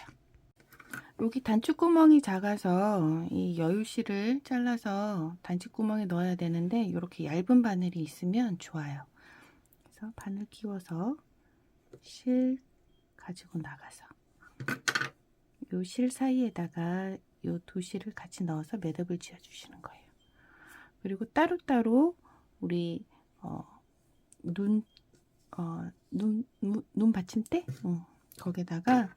여기 단추구멍이 작아서 이 여유실을 잘라서 단추구멍에 넣어야 되는데 이렇게 얇은 바늘이 있으면 좋아요. 그래서 바늘 끼워서 실 가지고 나가서 요 실 사이에다가 요 두 실을 같이 넣어서 매듭을 지어 주시는 거예요. 그리고 따로따로 우리 눈 받침대 거기다가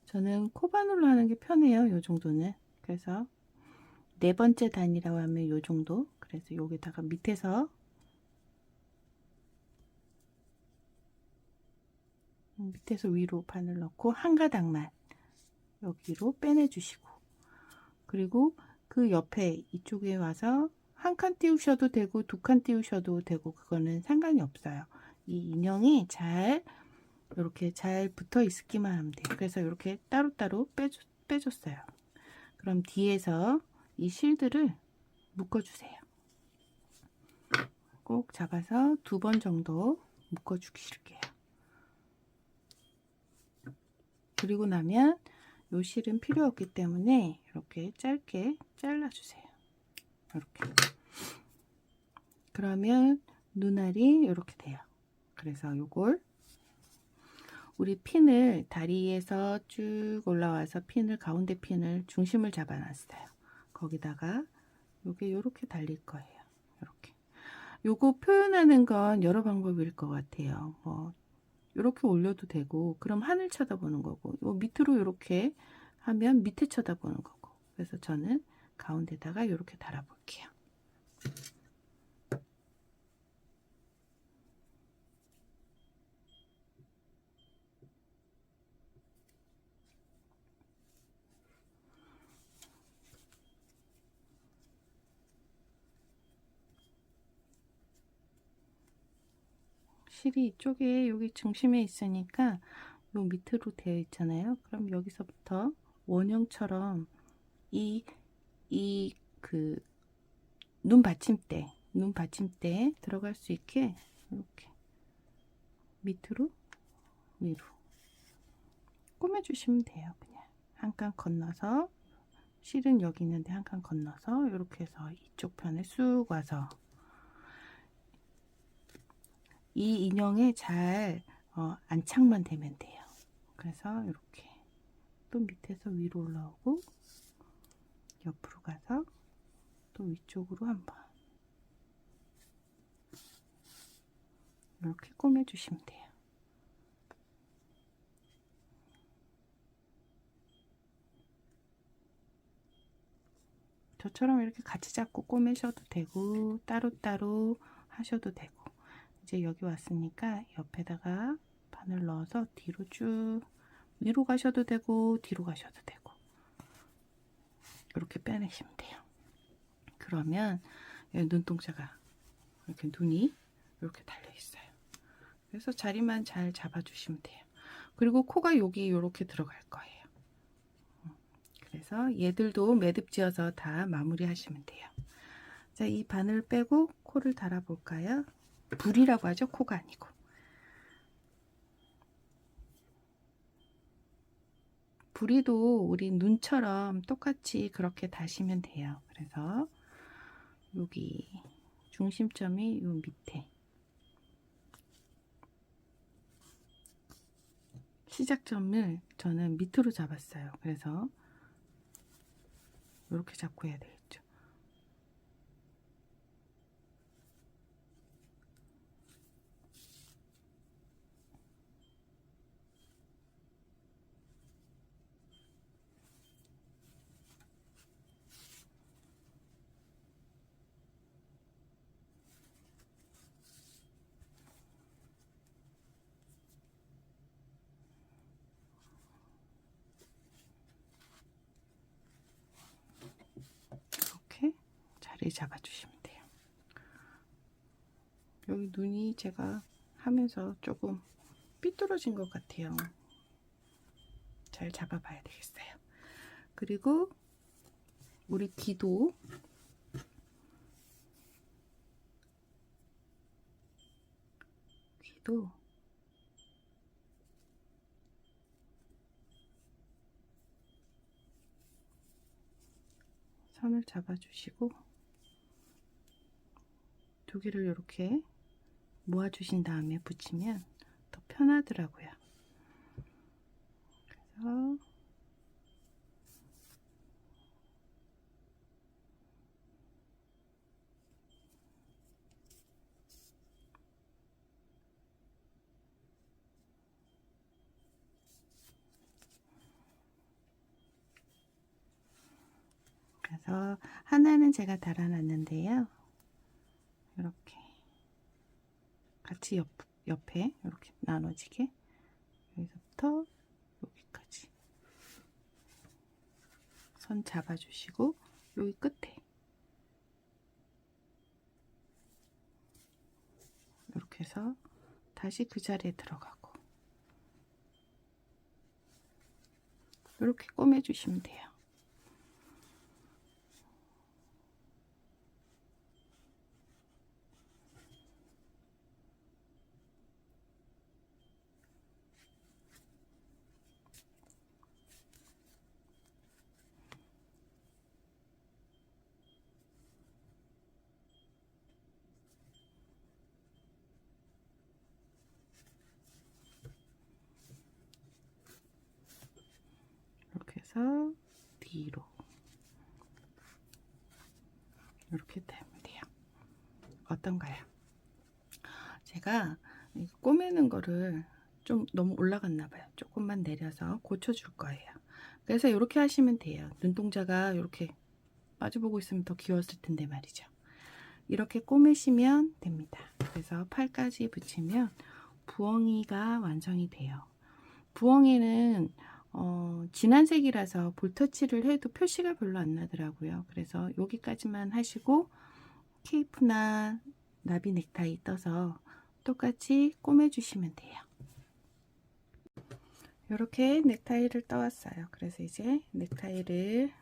저는 코바늘로 하는 게 편해요. 요 정도는. 그래서 네 번째 단이라고 하면 요 정도. 그래서 여기다가 밑에서 위로 바늘 넣고 한 가닥만 여기로 빼내 주시고 그리고 그 옆에 이쪽에 와서 한 칸 띄우셔도 되고 두 칸 띄우셔도 되고 그거는 상관이 없어요. 이 인형이 잘 이렇게 잘 붙어 있기만 하면 돼요. 그래서 이렇게 따로따로 빼줬어요. 그럼 뒤에서 이 실들을 묶어주세요. 꼭 잡아서 두 번 정도 묶어주실게요. 그리고 나면 요 실은 필요 없기 때문에 이렇게 짧게 잘라주세요. 이렇게. 그러면 눈알이 이렇게 돼요. 그래서 요걸 우리 핀을 다리에서 쭉 올라와서 핀을 가운데 핀을 중심을 잡아 놨어요. 거기다가 요게 요렇게 달릴 거예요. 이렇게. 요거 표현하는 건 여러 방법일 것 같아요. 뭐 이렇게 올려도 되고 그럼 하늘 쳐다보는 거고 요 밑으로 이렇게 하면 밑에 쳐다보는 거고 그래서 저는 가운데다가 이렇게 달아 볼게요. 실이 이쪽에 여기 중심에 있으니까 요 밑으로 되어 있잖아요. 그럼 여기서부터 원형처럼 그 눈 받침대에 들어갈 수 있게 이렇게 밑으로 위로 꾸며주시면 돼요. 그냥 한 칸 건너서 실은 여기 있는데 한 칸 건너서 이렇게 해서 이쪽 편에 쑥 와서 이 인형에 잘 안착만 되면 돼요. 그래서 이렇게 또 밑에서 위로 올라오고 옆으로 가서 또 위쪽으로 한번 이렇게 꾸며주시면 돼요. 저처럼 이렇게 같이 잡고 꼬매셔도 되고 따로따로 하셔도 되고, 이제 여기 왔으니까 옆에다가 바늘 넣어서 뒤로 쭉 위로 가셔도 되고 뒤로 가셔도 되고 이렇게 빼내시면 돼요. 그러면 눈동자가 이렇게 눈이 이렇게 달려 있어요. 그래서 자리만 잘 잡아주시면 돼요. 그리고 코가 여기 이렇게 들어갈 거예요. 그래서 얘들도 매듭 지어서 다 마무리 하시면 돼요. 자, 이 바늘 빼고 코를 달아 볼까요? 불이라고 하죠. 코가 아니고. 부리도 우리 눈처럼 똑같이 그렇게 다시면 돼요. 그래서 여기 중심점이 요 밑에, 시작점을 저는 밑으로 잡았어요. 그래서 이렇게 잡고 해야 되겠죠. 이렇게 자리 잡아주시면 돼요. 여기 눈이 제가 하면서 조금 삐뚤어진 것 같아요. 잘 잡아봐야 되겠어요. 그리고 우리 귀도 선을 잡아주시고 두 개를 이렇게 모아주신 다음에 붙이면 더 편하더라고요. 그래서 하나는 제가 달아놨는데요. 이렇게 같이 옆에 이렇게 나눠지게 여기서부터 여기까지 선 잡아주시고 여기 끝에 이렇게 해서 다시 그 자리에 들어가고 이렇게 꼬매주시면 돼요. 이렇게 해서 뒤로 이렇게 되면 돼요. 어떤가요? 제가 꼬매는 거를 좀 너무 올라갔나 봐요. 조금만 내려서 고쳐줄 거예요. 그래서 이렇게 하시면 돼요. 눈동자가 이렇게 마주보고 있으면 더 귀여웠을 텐데 말이죠. 이렇게 꼬매시면 됩니다. 그래서 팔까지 붙이면 부엉이가 완성이 돼요. 부엉이는 진한 색이라서 볼터치를 해도 표시가 별로 안 나더라고요. 그래서 여기까지만 하시고 케이프나 나비 넥타이 떠서 똑같이 꼬매주시면 돼요. 이렇게 넥타이를 떠왔어요. 그래서 이제 넥타이를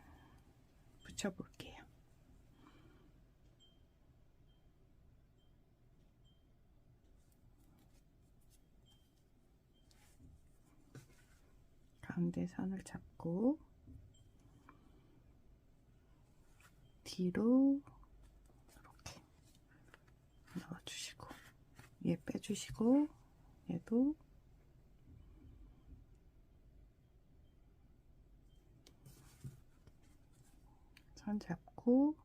붙여볼게요. 가운데 선을 잡고 뒤로 이렇게 넣어주시고 얘 빼주시고 얘도 선 잡고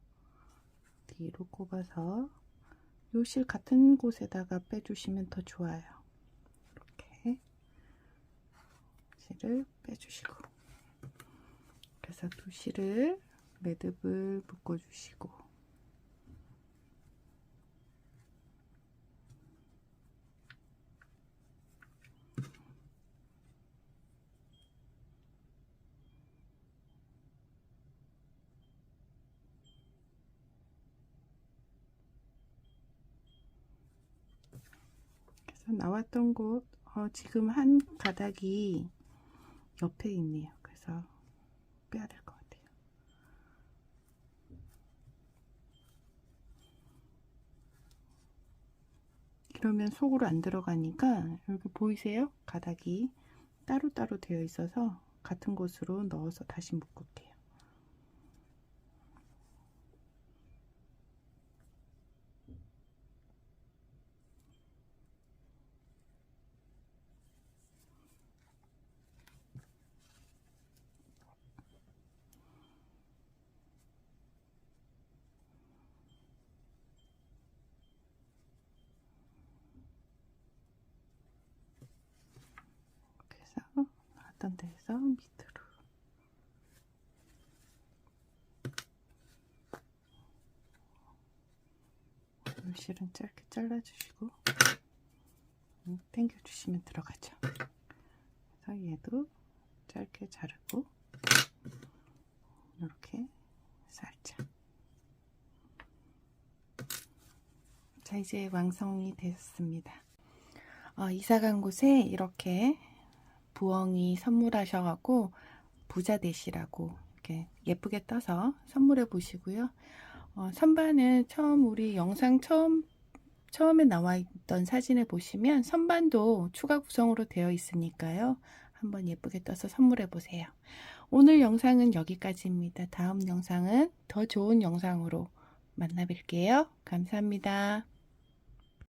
뒤로 꼽아서 요 실 같은 곳에다가 빼주시면 더 좋아요. 이렇게 실을 빼주시고 그래서 두 실을 매듭을 묶어주시고, 그래서 나왔던 곳, 지금 한 가닥이 옆에 있네요. 그래서 빼야 될 것 같아요. 이러면 속으로 안 들어가니까 여기 보이세요? 가닥이 따로따로 되어 있어서 같은 곳으로 넣어서 다시 묶을게요. 그래서 나왔던 데에서 밑으로 물실은 짧게 잘라주시고 당겨주시면 들어가죠. 그래서 얘도 짧게 자르고 이렇게 살짝. 자, 이제 완성이 되었습니다. 이사 간 곳에 이렇게 부엉이 선물하셔갖고 부자 되시라고 이렇게 예쁘게 떠서 선물해 보시고요. 선반은 우리 영상 처음에 나와 있던 사진을 보시면 선반도 추가 구성으로 되어 있으니까요. 한번 예쁘게 떠서 선물해 보세요. 오늘 영상은 여기까지입니다. 다음 영상은 더 좋은 영상으로 만나 뵐게요. 감사합니다.